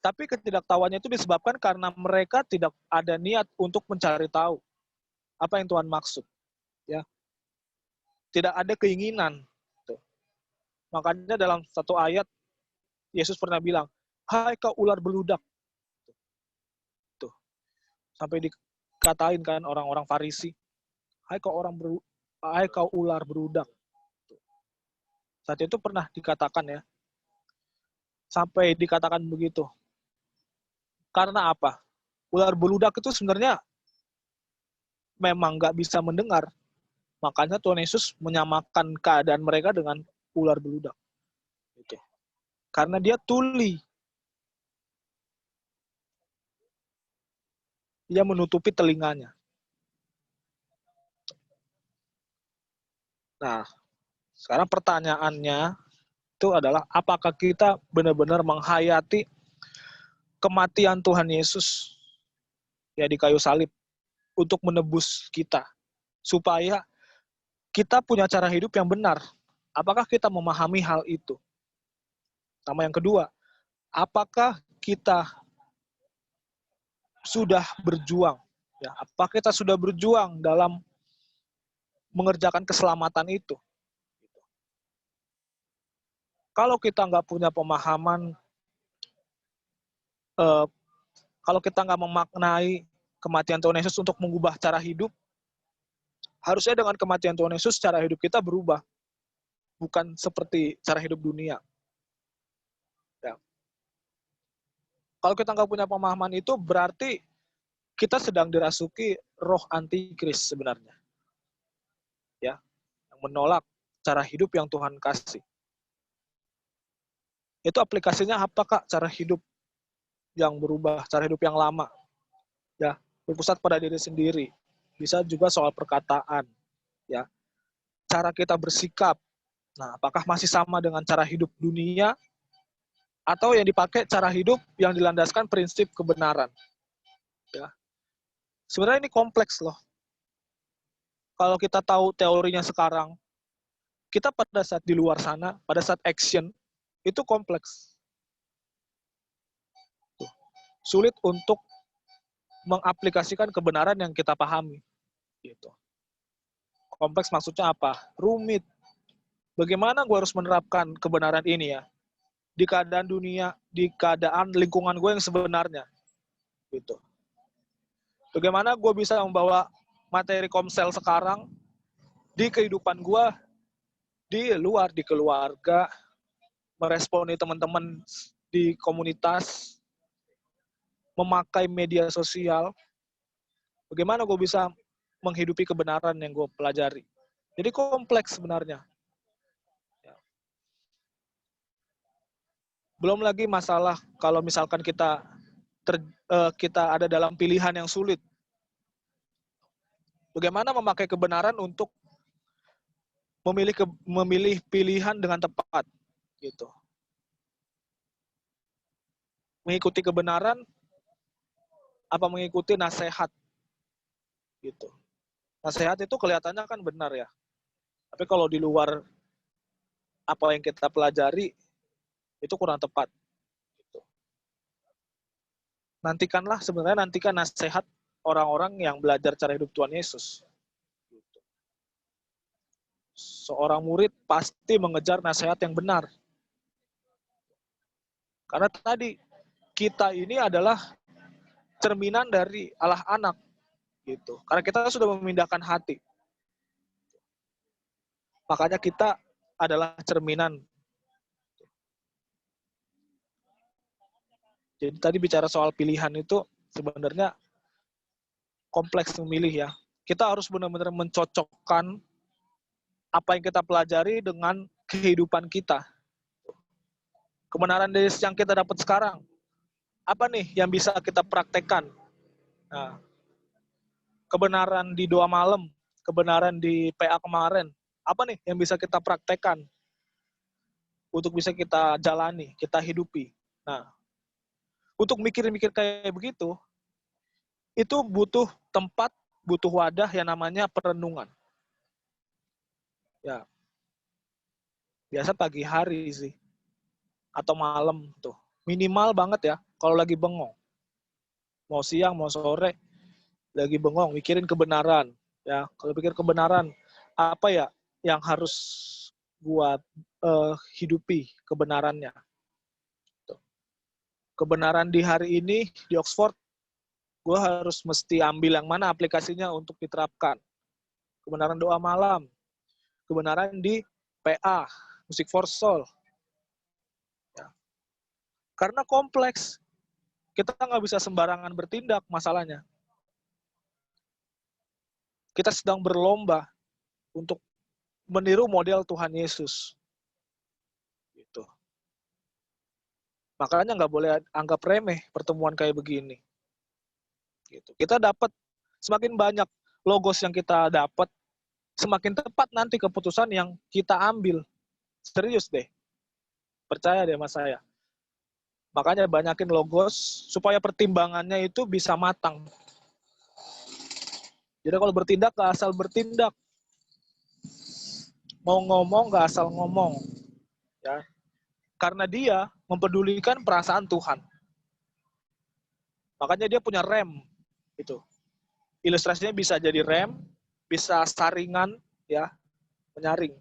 Tapi ketidaktahuannya itu disebabkan karena mereka tidak ada niat untuk mencari tahu apa yang Tuhan maksud. Ya. Tidak ada keinginan. Tuh. Makanya dalam satu ayat, Yesus pernah bilang, hai kau ular beludak. Tuh. Sampai dikatain kan orang-orang Farisi, hai kau ular beludak. Tuh. Saat itu pernah dikatakan ya, sampai dikatakan begitu. Karena apa? Ular beludak itu sebenarnya memang nggak bisa mendengar. Makanya Tuhan Yesus menyamakan keadaan mereka dengan ular beludak. Gitu. Karena dia tuli. Dia menutupi telinganya. Nah, sekarang pertanyaannya, itu adalah apakah kita benar-benar menghayati kematian Tuhan Yesus ya di kayu salib untuk menebus kita, supaya kita punya cara hidup yang benar. Apakah kita memahami hal itu? Sama yang kedua, apakah kita sudah berjuang? Ya, apakah kita sudah berjuang dalam mengerjakan keselamatan itu? Kalau kita nggak punya pemahaman, kalau kita nggak memaknai kematian Tuhan Yesus untuk mengubah cara hidup, harusnya dengan kematian Tuhan Yesus cara hidup kita berubah, bukan seperti cara hidup dunia. Ya. Kalau kita nggak punya pemahaman itu, berarti kita sedang dirasuki roh antikris sebenarnya, ya, yang menolak cara hidup yang Tuhan kasih. Itu aplikasinya apa, Kak? Cara hidup yang berubah, cara hidup yang lama, ya, berpusat pada diri sendiri. Bisa juga soal perkataan, ya, cara kita bersikap. Nah, apakah masih sama dengan cara hidup dunia, atau yang dipakai cara hidup yang dilandaskan prinsip kebenaran? Ya, sebenarnya ini kompleks loh. Kalau kita tahu teorinya sekarang, kita pada saat di luar sana, pada saat action, itu kompleks. Sulit untuk mengaplikasikan kebenaran yang kita pahami. Gitu. Kompleks maksudnya apa? Rumit. Bagaimana gue harus menerapkan kebenaran ini ya? Di keadaan dunia, di keadaan lingkungan gue yang sebenarnya. Gitu. Bagaimana gue bisa membawa materi komsel sekarang di kehidupan gue, di luar, di keluarga, meresponi teman-teman di komunitas, memakai media sosial, bagaimana gue bisa menghidupi kebenaran yang gue pelajari. Jadi kompleks sebenarnya. Belum lagi masalah kalau misalkan kita ada dalam pilihan yang sulit. Bagaimana memakai kebenaran untuk memilih pilihan dengan tepat, gitu. Mengikuti kebenaran apa mengikuti nasihat, gitu. Nasihat itu kelihatannya kan benar ya, tapi kalau di luar apa yang kita pelajari itu kurang tepat. Gitu. Nantikan nasihat orang-orang yang belajar cara hidup Tuhan Yesus. Gitu. Seorang murid pasti mengejar nasihat yang benar. Karena tadi kita ini adalah cerminan dari Allah anak, gitu. Karena kita sudah memindahkan hati. Makanya kita adalah cerminan. Jadi tadi bicara soal pilihan itu sebenarnya kompleks memilih ya. Kita harus benar-benar mencocokkan apa yang kita pelajari dengan kehidupan kita. Kebenaran yang kita dapat sekarang, apa nih yang bisa kita praktekkan? Nah, kebenaran di doa malam, kebenaran di PA kemarin, apa nih yang bisa kita praktekkan untuk bisa kita jalani, kita hidupi? Nah, untuk mikir-mikir kayak begitu, itu butuh tempat, butuh wadah yang namanya perenungan. Ya, biasa pagi hari sih, atau malam tuh, minimal banget ya, kalau lagi bengong. Mau siang, mau sore, lagi bengong, mikirin kebenaran. Ya, kalau pikir kebenaran, apa ya yang harus gua hidupi kebenarannya. Tuh. Kebenaran di hari ini di Oxford, gua harus mesti ambil yang mana aplikasinya untuk diterapkan. Kebenaran doa malam, kebenaran di PA, Music for Soul. Ya. Karena kompleks, kita nggak bisa sembarangan bertindak masalahnya. Kita sedang berlomba untuk meniru model Tuhan Yesus. Gitu. Makanya nggak boleh anggap remeh pertemuan kayak begini. Gitu. Kita dapat semakin banyak logos yang kita dapat, semakin tepat nanti keputusan yang kita ambil. Serius deh. Percaya deh sama saya. Makanya banyakin logos supaya pertimbangannya itu bisa matang. Jadi kalau bertindak gak asal bertindak. Mau ngomong gak asal ngomong. Ya. Karena dia mempedulikan perasaan Tuhan. Makanya dia punya rem. Itu. Ilustrasinya bisa jadi rem, bisa saringan, ya, menyaring.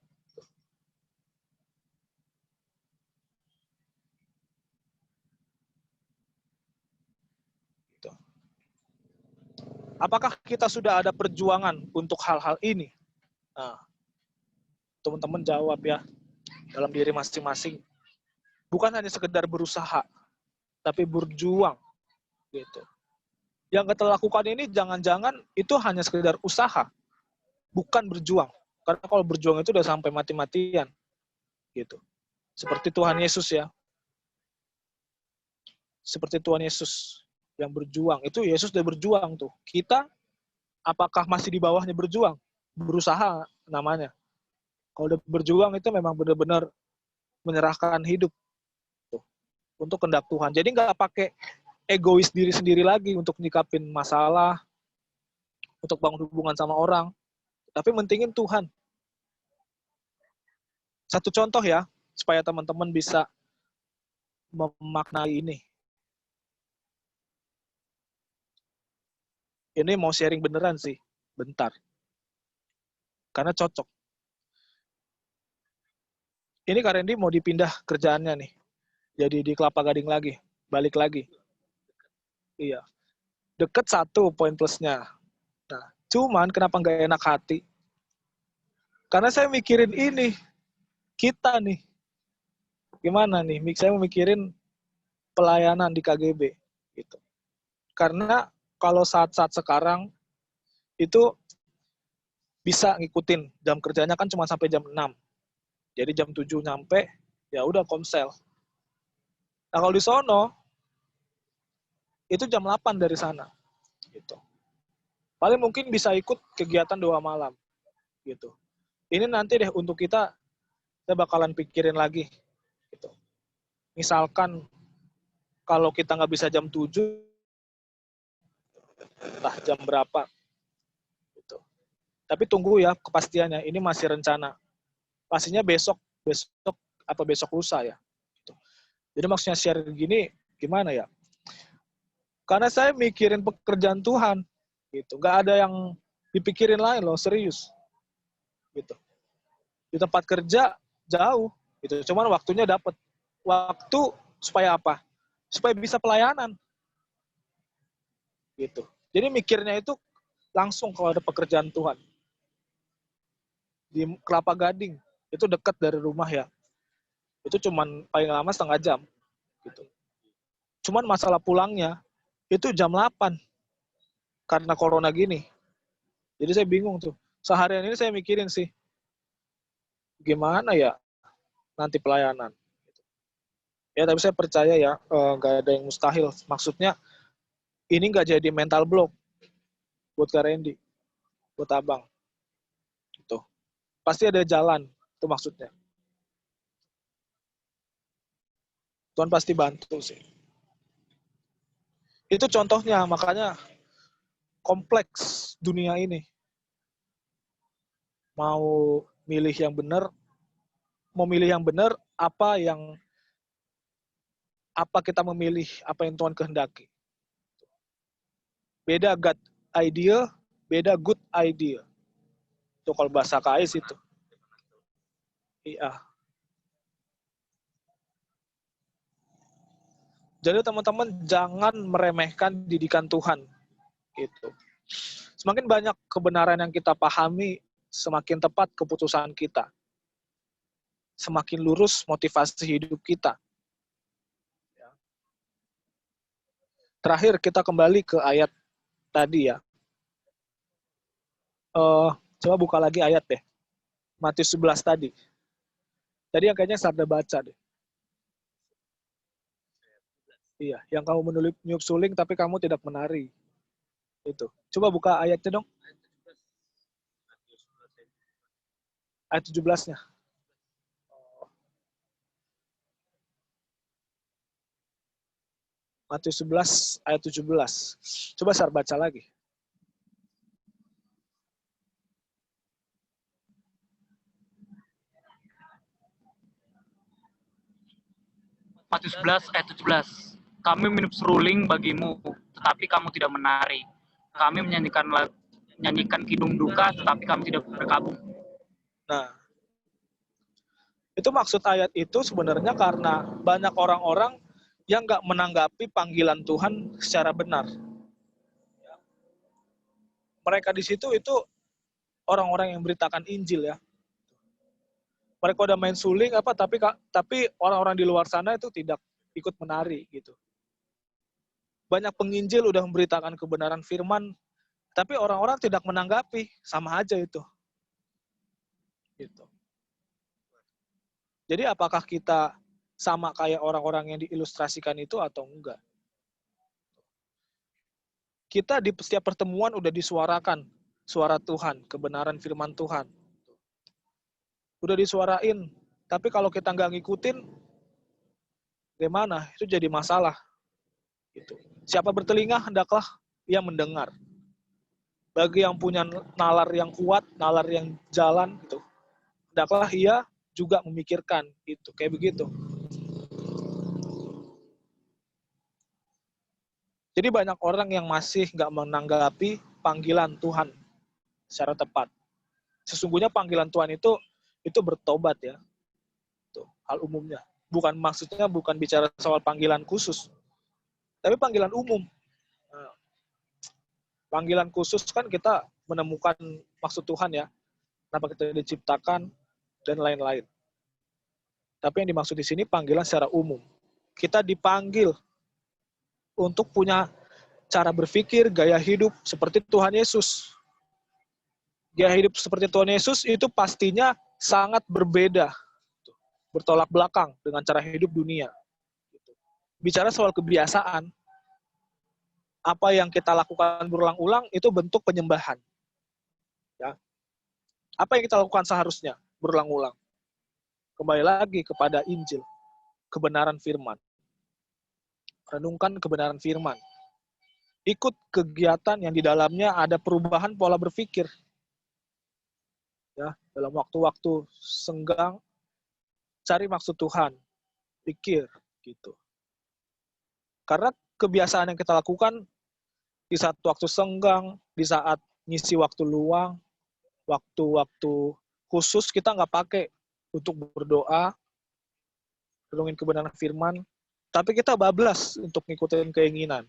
Gitu. Apakah kita sudah ada perjuangan untuk hal-hal ini? Nah, teman-teman jawab ya, dalam diri masing-masing. Bukan hanya sekedar berusaha, tapi berjuang. Gitu. Yang kita lakukan ini jangan-jangan itu hanya sekedar usaha, bukan berjuang. Karena kalau berjuang itu udah sampai mati-matian. Gitu. Seperti Tuhan Yesus ya. Seperti Tuhan Yesus yang berjuang. Itu Yesus udah berjuang tuh. Kita apakah masih di bawahnya berjuang? Berusaha namanya. Kalau udah berjuang itu memang benar-benar menyerahkan hidup tuh, untuk kehendak Tuhan. Jadi nggak pakai egois diri sendiri lagi untuk nyikapin masalah, untuk bangun hubungan sama orang. Tapi mentingin Tuhan. Satu contoh ya, supaya teman-teman bisa memaknai ini. Ini mau sharing beneran sih, bentar. Karena cocok. Ini Kak Randy mau dipindah kerjaannya nih. Jadi di Kelapa Gading lagi, balik lagi. Iya. Deket satu poin plusnya. Nah, cuman kenapa nggak enak hati? Karena saya mikirin ini, kita nih. Gimana nih? Saya mikirin pelayanan di KGB. Gitu. Karena kalau saat-saat sekarang, itu bisa ngikutin jam kerjanya kan cuma sampai jam 6. Jadi jam 7 nyampe, ya udah komsel. Nah kalau di sono, itu jam 8 dari sana. Gitu. Paling mungkin bisa ikut kegiatan 2 malam. Gitu. Ini nanti deh untuk kita bakalan pikirin lagi. Gitu. Misalkan kalau kita nggak bisa jam 7, entah jam berapa. Gitu. Tapi tunggu ya kepastiannya, ini masih rencana. Pastinya besok lusa ya. Gitu. Jadi maksudnya share gini, gimana ya? Karena saya mikirin pekerjaan Tuhan, gitu. Gak ada yang dipikirin lain loh, serius. Gitu. Di tempat kerja jauh, gitu. Cuman waktunya dapat. Waktu supaya apa? Supaya bisa pelayanan. Gitu. Jadi mikirnya itu langsung kalau ada pekerjaan Tuhan. Di Kelapa Gading, itu dekat dari rumah ya. Itu cuman paling lama setengah jam. Gitu. Cuman masalah pulangnya, itu jam 8 karena corona gini. Jadi saya bingung tuh. Seharian ini saya mikirin sih, gimana ya nanti pelayanan. Ya tapi saya percaya ya, nggak ada yang mustahil. Maksudnya ini nggak jadi mental block buat Kak Randy, buat abang. Gitu. Pasti ada jalan, itu maksudnya. Tuhan pasti bantu sih. Itu contohnya, makanya kompleks dunia ini. Mau milih yang benar, apa kita memilih apa yang Tuhan kehendaki. Beda God idea, beda good idea. Itu kalau bahasa KAIS itu. Iya. Jadi teman-teman jangan meremehkan didikan Tuhan. Gitu. Semakin banyak kebenaran yang kita pahami, semakin tepat keputusan kita. Semakin lurus motivasi hidup kita. Terakhir kita kembali ke ayat tadi ya. Coba buka lagi ayat deh. Matius 11 tadi. Tadi yang kayaknya Sarda baca deh. Iya, yang kamu meniup suling tapi kamu tidak menari. Itu. Coba buka ayatnya dong. Ayat 17-nya. Matius 11 ayat 17. Coba saya baca lagi. Matius 11 ayat 17. Kami minum seruling bagimu, tetapi kamu tidak menari. Kami menyanyikan kidung duka, tetapi kami tidak berkabung. Nah, itu maksud ayat itu sebenarnya karena banyak orang-orang yang nggak menanggapi panggilan Tuhan secara benar. Mereka di situ itu orang-orang yang beritakan Injil ya. Mereka udah main suling apa, tapi orang-orang di luar sana itu tidak ikut menari gitu. Banyak penginjil udah memberitakan kebenaran firman, tapi orang-orang tidak menanggapi, sama aja itu. Gitu. Jadi apakah kita sama kayak orang-orang yang diilustrasikan itu atau enggak? Kita di setiap pertemuan udah disuarakan suara Tuhan, kebenaran firman Tuhan. Udah disuarain, tapi kalau kita nggak ngikutin, gimana? Itu jadi masalah. Gitu. Siapa bertelinga, hendaklah ia mendengar. Bagi yang punya nalar yang kuat, nalar yang jalan, gitu, hendaklah ia juga memikirkan. Gitu. Kayak begitu. Jadi banyak orang yang masih nggak menanggapi panggilan Tuhan secara tepat. Sesungguhnya panggilan Tuhan itu bertobat ya. Tuh, hal umumnya. Maksudnya bukan bicara soal panggilan khusus, tapi panggilan umum. Panggilan khusus kan kita menemukan maksud Tuhan ya, kenapa kita diciptakan dan lain-lain. Tapi yang dimaksud di sini panggilan secara umum. Kita dipanggil untuk punya cara berpikir, gaya hidup seperti Tuhan Yesus. Gaya hidup seperti Tuhan Yesus itu pastinya sangat berbeda, bertolak belakang dengan cara hidup dunia. Bicara soal kebiasaan, apa yang kita lakukan berulang-ulang itu bentuk penyembahan. Ya. Apa yang kita lakukan seharusnya berulang-ulang? Kembali lagi kepada Injil, kebenaran firman. Renungkan kebenaran firman. Ikut kegiatan yang di dalamnya ada perubahan pola berpikir. Ya, dalam waktu-waktu senggang, cari maksud Tuhan, pikir gitu. Karena kebiasaan yang kita lakukan di saat waktu senggang, di saat ngisi waktu luang, waktu-waktu khusus kita nggak pakai untuk berdoa, renungin kebenaran firman, tapi kita bablas untuk ngikutin keinginan.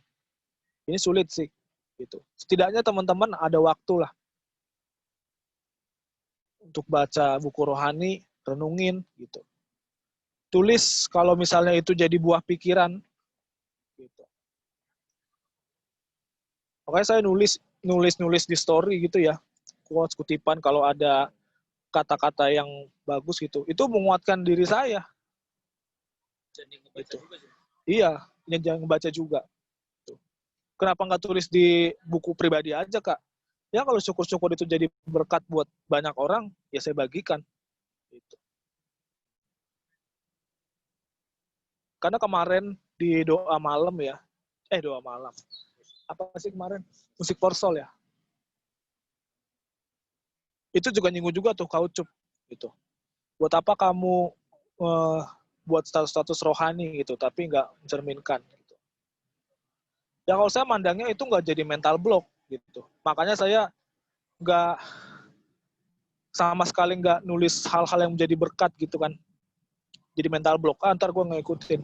Ini sulit sih, gitu. Setidaknya teman-teman ada waktu lah untuk baca buku rohani, renungin, gitu. Tulis kalau misalnya itu jadi buah pikiran, gitu. Makanya saya nulis di story gitu ya, quotes, kutipan kalau ada kata-kata yang bagus gitu, itu menguatkan diri saya. Gitu. Iya, jangan baca juga. Kenapa nggak tulis di buku pribadi aja, Kak? Ya kalau syukur-syukur itu jadi berkat buat banyak orang, ya saya bagikan. Gitu. Karena kemarin di doa malam ya, doa malam. Apa sih kemarin? Musik Porsol ya. Itu juga nyinggung juga tuh kaucup gitu. Buat apa kamu buat status-status rohani gitu, tapi nggak mencerminkan. Gitu. Ya kalau saya mandangnya itu nggak jadi mental block gitu. Makanya saya nggak sama sekali nggak nulis hal-hal yang menjadi berkat gitu kan. Jadi mental block, ntar gue nggak ikutin.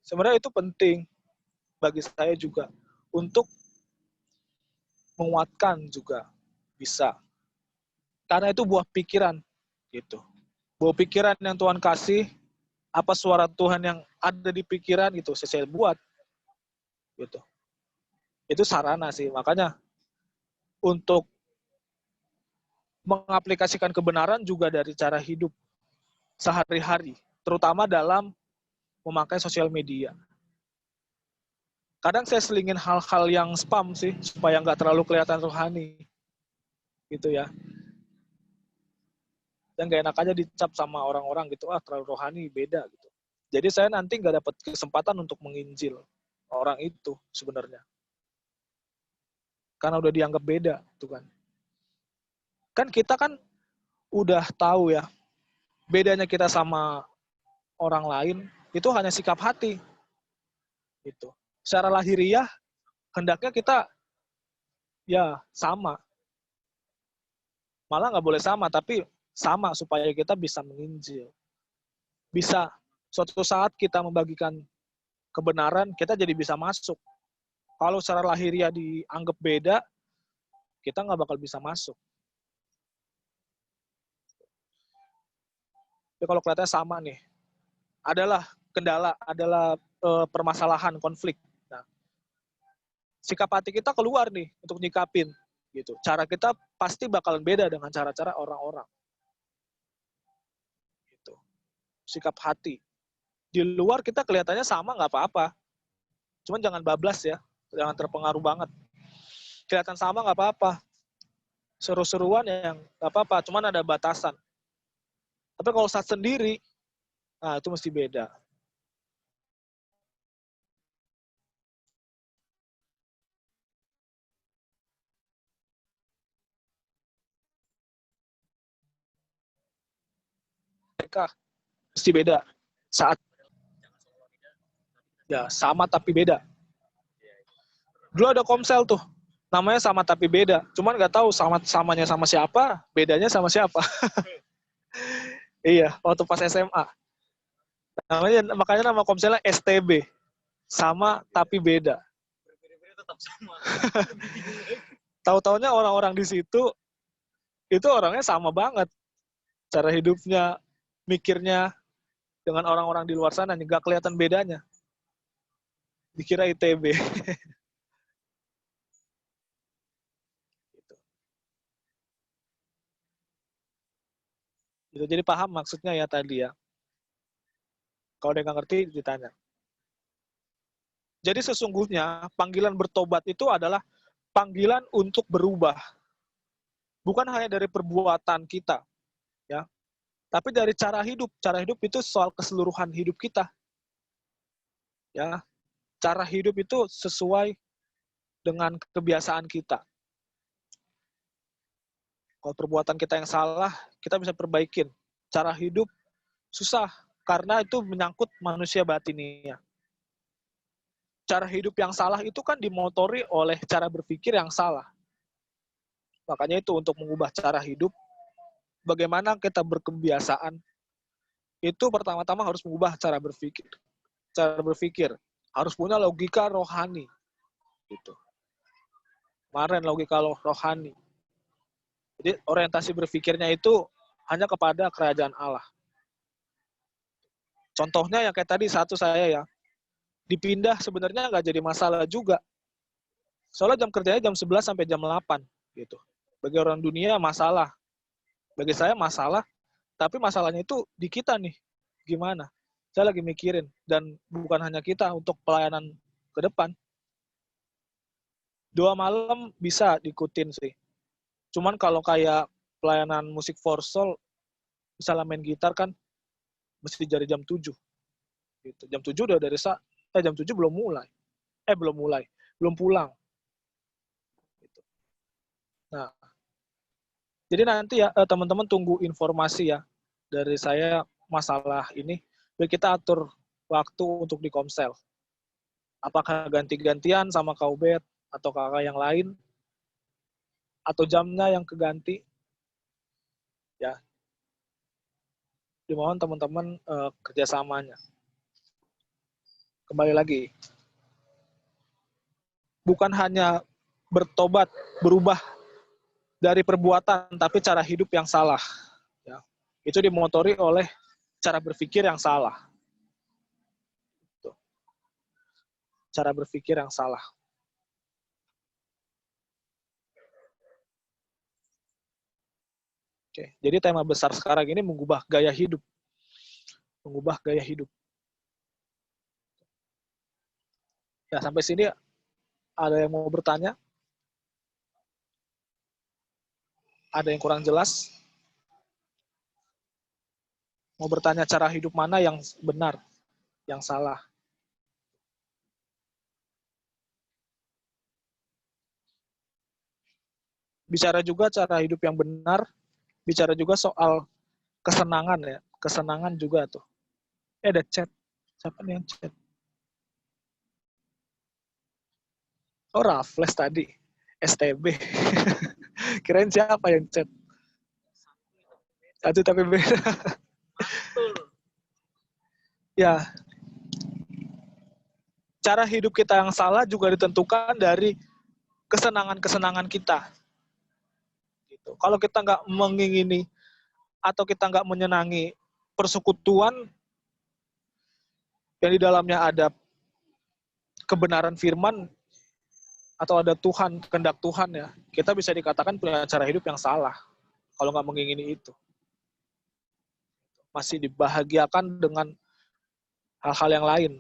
Sebenarnya itu penting bagi saya juga untuk menguatkan juga bisa. Karena itu buah pikiran gitu. Buah pikiran yang Tuhan kasih, apa suara Tuhan yang ada di pikiran gitu, saya buat gitu. Itu sarana sih, makanya untuk mengaplikasikan kebenaran juga dari cara hidup sehari-hari, terutama dalam memakai sosial media. Kadang saya selingin hal-hal yang spam sih, supaya nggak terlalu kelihatan rohani. Gitu ya. Dan nggak enak aja dicap sama orang-orang gitu, terlalu rohani, beda gitu. Jadi saya nanti nggak dapat kesempatan untuk menginjil. orang itu sebenarnya. Karena udah dianggap beda, tuh kan. Kan kita kan udah tahu ya, bedanya kita sama orang lain itu hanya sikap hati. Gitu. Secara lahiriah, hendaknya kita ya sama. Malah nggak boleh sama, tapi sama supaya kita bisa menginjil. Bisa suatu saat kita membagikan kebenaran, kita jadi bisa masuk. Kalau secara lahiriah dianggap beda, kita nggak bakal bisa masuk. Tapi kalau kelihatannya sama nih, adalah kendala, adalah permasalahan, konflik. Nah, sikap hati kita keluar nih untuk nyikapin. Gitu. Cara kita pasti bakalan beda dengan cara-cara orang-orang. Gitu. Sikap hati. Di luar kita kelihatannya sama, nggak apa-apa. Cuman jangan bablas ya, jangan terpengaruh banget. Kelihatan sama nggak apa-apa. Seru-seruan yang nggak apa-apa, cuman ada batasan. Tapi kalau saat sendiri, nah itu mesti beda. Mereka mesti beda. Saat ya sama tapi beda. Dulu ada Komsel tuh, namanya sama tapi beda. Cuman nggak tahu samanya sama siapa, bedanya sama siapa. Iya, waktu pas SMA. Makanya nama Komselnya STB. Sama tapi beda. Tahu-taunya orang-orang di situ itu orangnya sama banget. Cara hidupnya, mikirnya dengan orang-orang di luar sana nggak kelihatan bedanya. Dikira ITB. Gitu. Jadi paham maksudnya ya tadi ya. Kalau dia nggak ngerti, ditanya. Jadi sesungguhnya panggilan bertobat itu adalah panggilan untuk berubah. Bukan hanya dari perbuatan kita, ya, tapi dari cara hidup. Cara hidup itu soal keseluruhan hidup kita. Ya, cara hidup itu sesuai dengan kebiasaan kita. Kalau perbuatan kita yang salah, kita bisa perbaikin. Cara hidup susah, karena itu menyangkut manusia batiniah. Cara hidup yang salah itu kan dimotori oleh cara berpikir yang salah. Makanya itu untuk mengubah cara hidup, bagaimana kita berkebiasaan, itu pertama-tama harus mengubah cara berpikir. Cara berpikir harus punya logika rohani. Gitu. Kemarin logika rohani. Jadi orientasi berpikirnya itu hanya kepada kerajaan Allah. Contohnya yang kayak tadi satu saya ya, dipindah sebenarnya nggak jadi masalah juga. Soalnya jam kerjanya jam 11 sampai jam 8 gitu. Bagi orang dunia masalah. Bagi saya masalah, tapi masalahnya itu di kita nih. Gimana? Saya lagi mikirin, dan bukan hanya kita untuk pelayanan ke depan. 2 malam bisa diikutin sih. Cuman kalau kayak pelayanan musik for soul, misalnya main gitar kan, mesti dari jam 7. Gitu. Jam 7 udah dari jam 7 belum mulai. Belum pulang. Gitu. Nah, jadi nanti ya teman-teman tunggu informasi ya dari saya masalah ini. Biar kita atur waktu untuk di Komsel. Apakah ganti-gantian sama Kak Ubed atau kakak yang lain, atau jamnya yang keganti, ya dimohon teman-teman kerjasamanya. Kembali lagi, bukan hanya bertobat, berubah dari perbuatan, tapi cara hidup yang salah. Ya. Itu dimotori oleh cara berpikir yang salah. Cara berpikir yang salah. Oke, jadi tema besar sekarang ini mengubah gaya hidup. Mengubah gaya hidup. Ya, sampai sini ada yang mau bertanya? Ada yang kurang jelas? Mau bertanya cara hidup mana yang benar, yang salah? bicara juga cara hidup yang benar, bicara juga soal kesenangan ya. Kesenangan juga tuh. Ada chat. Siapa nih yang chat? Oh, Raffles tadi. STB. Kirain siapa yang chat? Satu tapi beda. Ya. Cara hidup kita yang salah juga ditentukan dari kesenangan-kesenangan kita. Gitu. Kalau kita nggak mengingini atau kita nggak menyenangi persekutuan yang di dalamnya ada kebenaran firman atau ada Tuhan, kehendak Tuhan ya, kita bisa dikatakan punya cara hidup yang salah kalau nggak mengingini itu. Masih dibahagiakan dengan hal-hal yang lain.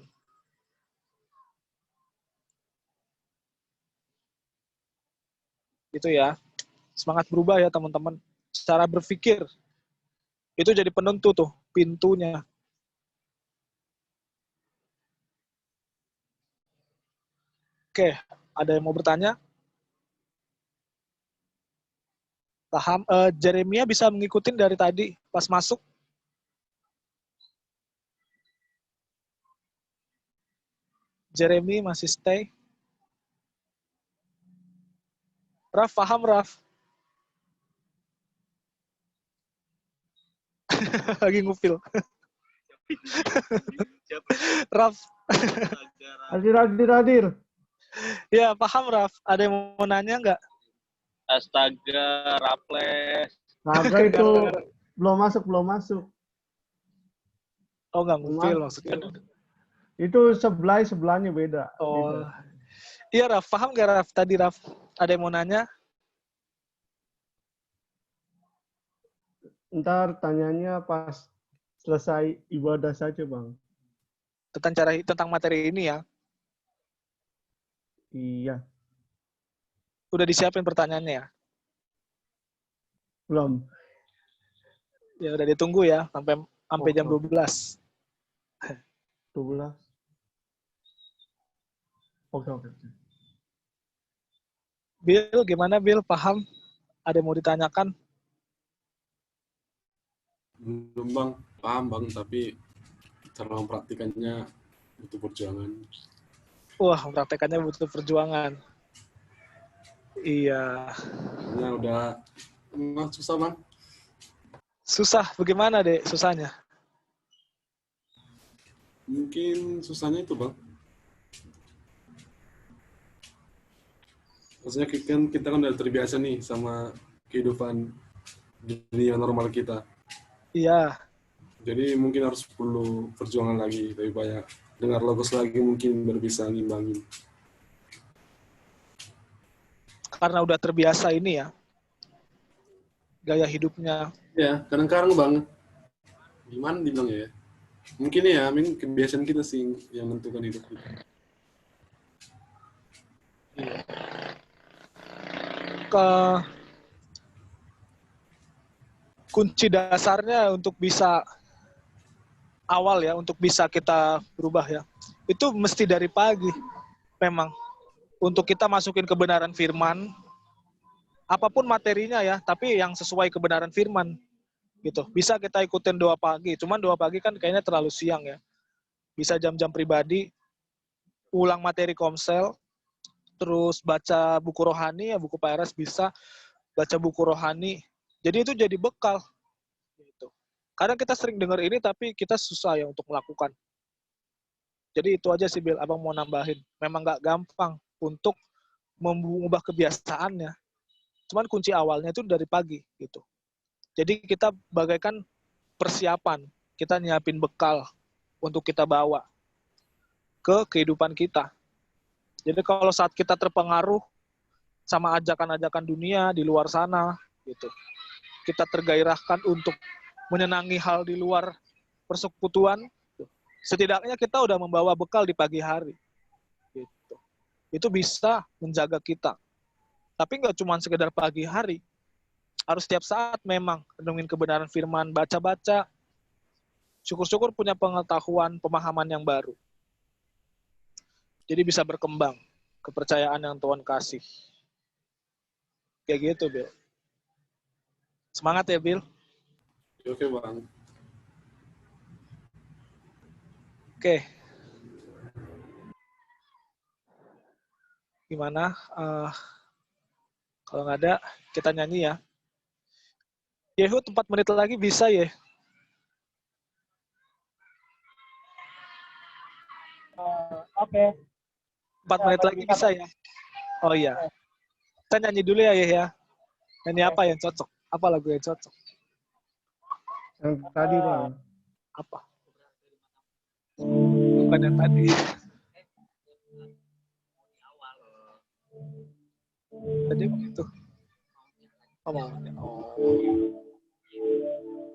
Gitu ya. Semangat berubah ya teman-teman. Cara berpikir itu jadi penentu tuh pintunya. Oke, ada yang mau bertanya? Paham? Jeremia bisa mengikutin dari tadi pas masuk. Jeremy masih stay. Raf, paham Raf? Lagi ngupil. Raf. Hadir. Ya, paham Raf. Ada yang mau nanya nggak? Astaga, Raffles. Naga itu belum masuk. Oh, nggak ngupil maksudnya. Itu sebelahnya beda. Oh. Beda. Iya Raf, paham nggak Raf? Tadi Raf, ada yang mau nanya? Ntar tanyanya pas selesai ibadah saja, Bang. Tentang materi ini ya. Iya. Udah disiapin pertanyaannya ya? Belum. Ya udah ditunggu ya sampai jam 12. 12. Oke. Bill, gimana Bill? Paham? Ada yang mau ditanyakan? Belum Bang, paham Bang, tapi cara mempraktikannya butuh perjuangan. Wah, mempraktekannya butuh perjuangan. Iya. Karena udah susah Bang. Susah, bagaimana deh susahnya? Mungkin susahnya itu Bang. Maksudnya kita kan udah terbiasa nih sama kehidupan dunia normal kita. Iya. Jadi mungkin harus perlu perjuangan lagi, lebih banyak dengar logos lagi mungkin baru bisa ngimbangin. Karena udah terbiasa ini ya, gaya hidupnya. Ya, kadang-kadang Bang, gimana dibilang ya? Mungkin ya, kebiasaan kita sih yang menentukan hidup kita. Kunci dasarnya untuk bisa untuk bisa kita berubah ya, itu mesti dari pagi memang, untuk kita masukin kebenaran firman, apapun materinya ya, tapi yang sesuai kebenaran firman gitu. Bisa kita ikutin doa pagi, cuman doa pagi kan kayaknya terlalu siang ya. Bisa jam-jam pribadi, ulang materi komsel, terus baca buku rohani ya, buku PRS bisa, baca buku rohani. Jadi itu jadi bekal. Gitu. Kadang kita sering dengar ini tapi kita susah ya untuk melakukan. Jadi itu aja sih Bill, Abang mau nambahin. Memang nggak gampang untuk mengubah kebiasaannya. Cuman kunci awalnya itu dari pagi gitu. Jadi kita bagaikan persiapan, kita nyiapin bekal untuk kita bawa ke kehidupan kita. Jadi kalau saat kita terpengaruh sama ajakan-ajakan dunia di luar sana, gitu, kita tergairahkan untuk menyenangi hal di luar persekutuan, setidaknya kita udah membawa bekal di pagi hari. Gitu. Itu bisa menjaga kita. Tapi nggak cuma sekedar pagi hari, harus setiap saat memang renungin kebenaran firman, baca-baca, syukur-syukur punya pengetahuan, pemahaman yang baru. Jadi bisa berkembang kepercayaan yang Tuhan kasih. Kayak gitu, Bill. Semangat ya, Bill. Oke, Bang. Oke. Gimana? Kalau nggak ada, kita nyanyi ya. Yehud 4 menit lagi bisa ya? Oke. 4 menit lagi bisa ya? Oh iya. Kita nyanyi dulu ya, ya. Nyanyi apa yang cocok? Apa lagu yang cocok? Yang tadi, Bang. Apa? Bukan yang tadi. Tadi begitu. Oh, maunya. Oh.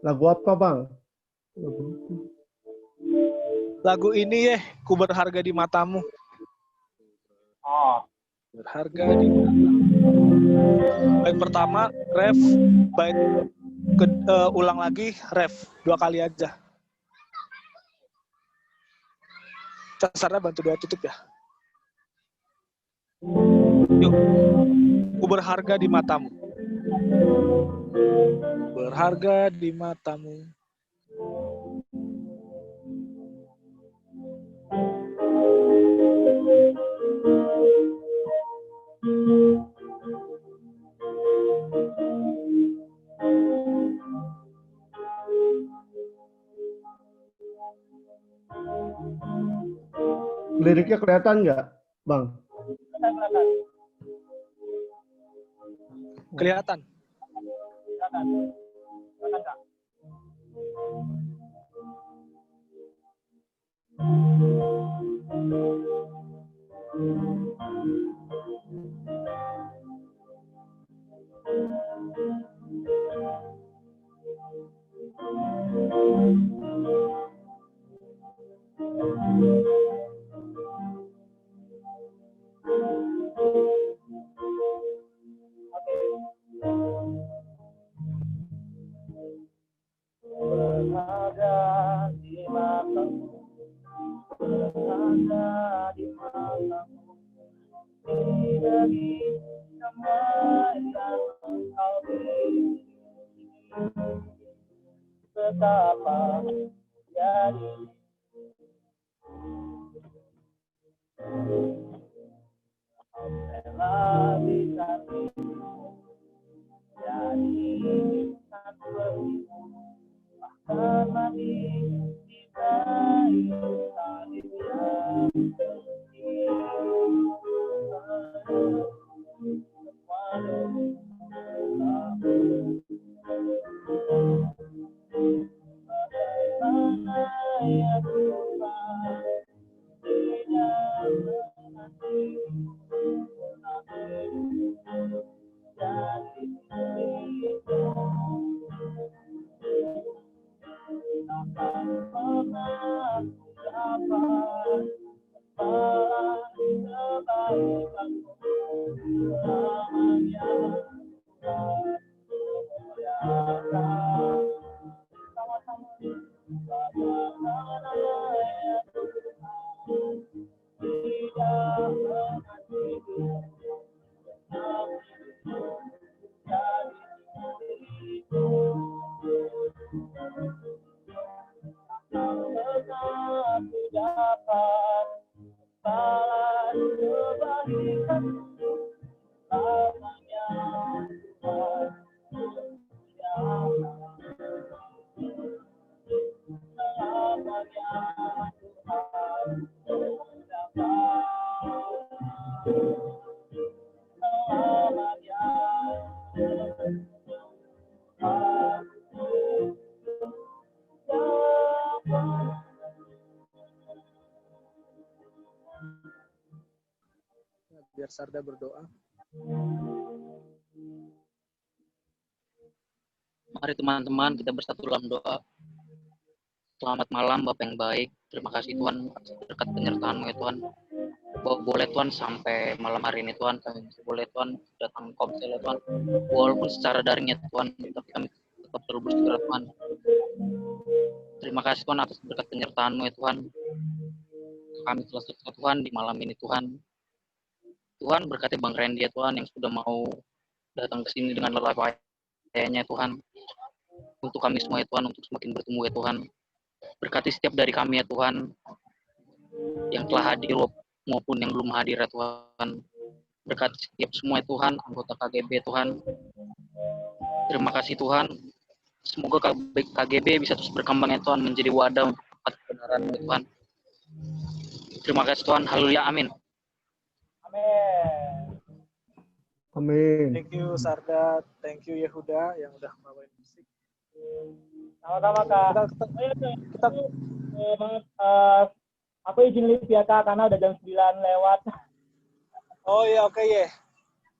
Lagu apa, Bang? Lagu ini ya, Ku Berharga di Matamu. Oh, Berharga di matamu. Bait pertama, ref. Bait ulang lagi, ref. 2 kali aja. Casarnya bantu doa tutup ya. Yuk. Ku berharga di matamu. Berharga di matamu. Liriknya kelihatan nggak, Bang? Kelihatan. berada di matamu, berada di matamu, tidak bisa yang engkau beri, betapa jadi rela bisa jadi satu berimu, bahkan mati di kayu salib yang Biar Sarda berdoa. Mari teman-teman kita bersatu dalam doa. Selamat malam Bapak yang baik. Terima kasih Tuhan atas berkat penyertaan-Mu ya Tuhan. Boleh Tuhan sampai malam hari ini Tuhan, kami boleh Tuhan datang komsel ya Tuhan. Walaupun secara daring ya Tuhan, tapi kami tetap terus bersyukur Tuhan. Terima kasih Tuhan atas berkat penyertaan-Mu ya Tuhan. Kami telah selesai Tuhan di malam ini Tuhan. Tuhan berkati Bang Randy ya Tuhan yang sudah mau datang ke sini dengan lelah payahnya Tuhan. Untuk kami semua ya Tuhan, untuk semakin bertumbuh ya Tuhan. Berkati setiap dari kami ya Tuhan, yang telah hadir maupun yang belum hadir ya Tuhan. Berkati setiap semua ya Tuhan, anggota KGB Tuhan. Terima kasih Tuhan. Semoga KGB bisa terus berkembang ya Tuhan, menjadi wadah untuk kebenaran ya Tuhan. Terima kasih Tuhan. Haleluya. Amin. Amin. Amin. Thank you Sarda, thank you Yehuda yang udah bawain musik. Sama-sama Kak. Kita Aku izin live ya Kak, karena udah jam 9 lewat. oh ya oke ya.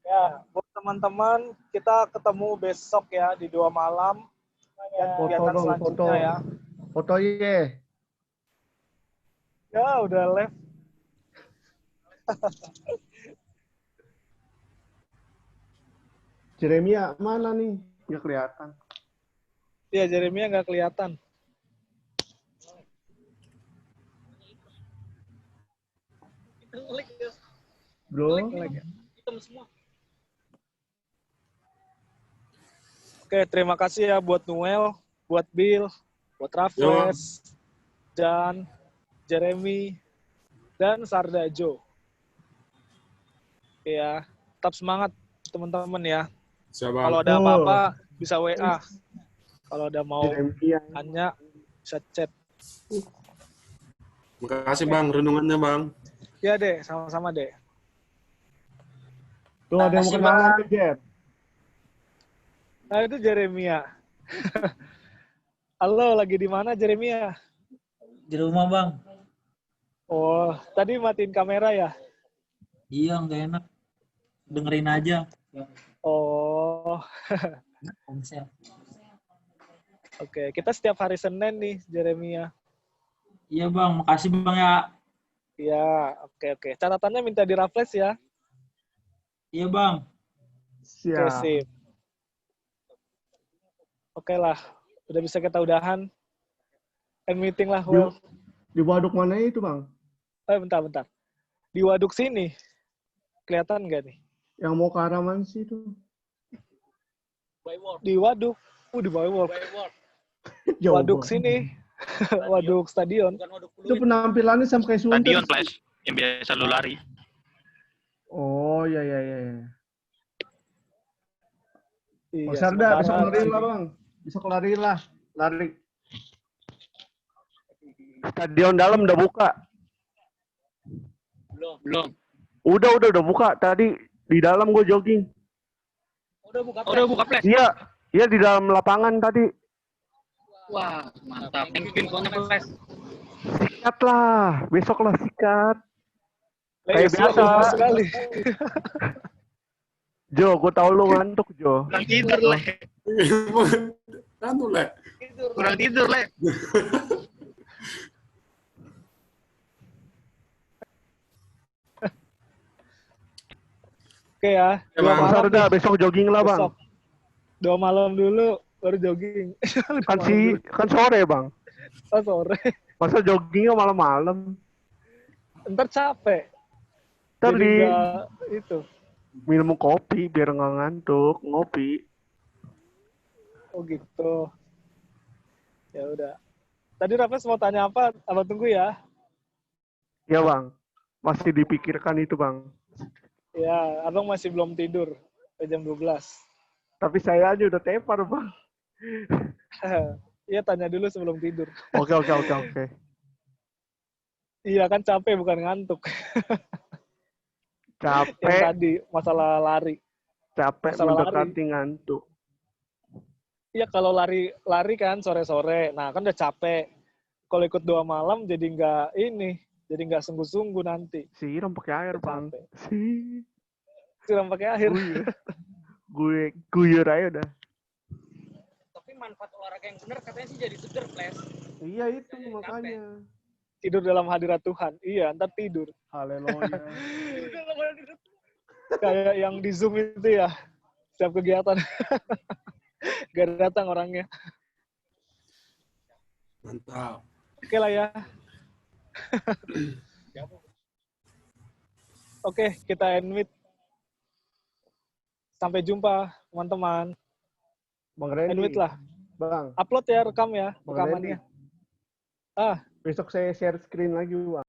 Ya, Buat teman-teman, kita ketemu besok ya di 2 malam dan Foto kegiatan dong, selanjutnya foto. ya. Foto ye. Ya udah live. Jeremia mana nih? Nggak kelihatan. Iya, Jeremia nggak kelihatan. Bro, Oke, terima kasih ya buat Noel, buat Bill, buat Raffles, dan Jeremy, dan Sardajo. Oke ya, tetap semangat teman-teman ya. Siap, Kalau Bang. ada apa-apa bisa WA. Kalau ada mau Jeremia. tanya bisa chat. Makasih, Bang, renungannya, Bang. Ya deh, sama-sama deh. Tuh ada yang mau kenalan tuh, Jer. Nah itu Jeremia. Halo, lagi di mana Jeremia? Di rumah bang. Oh, tadi matiin kamera ya? Iya nggak enak. Dengerin aja. Oh, Ponsel. oke. Kita setiap hari Senin nih, Jeremia. Iya bang, makasih bang ya. Ya, oke. Catatannya minta di Raffles ya. Iya bang. Oke, Siap. sip. Oke lah, udah bisa kita udahan. End meeting lah, well. Di waduk mana itu, Bang? Bentar. Di waduk sini. Kelihatan nggak nih? Yang mau ke arah mana sih itu? Di waduk. Di Bywalk. Jauh Waduk banget. sini. Waduk stadion. Itu penampilannya sampai sunter. Stadion Flash yang biasa lu lari. Oh, iya. Iya, Oh, Sarda, besok sementara lari lah, Bang. Besok lari lah. Lari. Stadion dalam udah buka. Belum. Udah buka. Tadi di dalam gue jogging. Udah buka Flash. Iya di dalam lapangan tadi. Wah, mantap. Thank you infonya Flash. Sikat lah. Besok lah sikat. Kayak biasa. sekali. Jo, gue tau lu ngantuk, Jo. Kurang tidur, Le. Anu, Le. Kurang tidur, Le. Oke ya. Ya, 2 Bang. malam Sarda, nih. besok jogging lah, Bang. Besok. 2 malam dulu baru jogging. Kan sore, Bang. Oh, sore. Masa joggingnya malam-malam? Ntar capek. Ntar Jadi di nggak itu. minum kopi biar nggak ngantuk, ngopi. Oh gitu. Ya udah. Tadi Raffles mau tanya apa? Abang tunggu ya. Ya, Bang. Masih dipikirkan itu, Bang. Ya, abang masih belum tidur. Jam 12. Tapi saya aja udah tepar, Bang. Iya, tanya dulu sebelum tidur. Oke. Iya kan capek bukan ngantuk. Yang Capek, tadi masalah lari. masalah mendekati ngantuk. Iya kalau lari kan sore-sore. Nah kan udah capek. Kalau ikut 2 malam jadi nggak sungguh-sungguh nanti. Siram pakai air, Udah Bang. capek. Si Siram pakai air. gue guyur aja udah. Tapi manfaat olahraga yang benar katanya sih jadi seger, Flash. Iya itu makanya. Tidur dalam hadirat Tuhan. Iya, ntar tidur. Haleluya. Kayak yang di Zoom itu ya. Setiap kegiatan. Gak datang orangnya. Mantap. Oke lah ya. Oke, kita end meet. Sampai jumpa, teman-teman. Bang Randy. Edwin lah. Bang. Upload ya rekam ya, Bang rekamannya. Randy. Besok saya share screen lagi, Bang.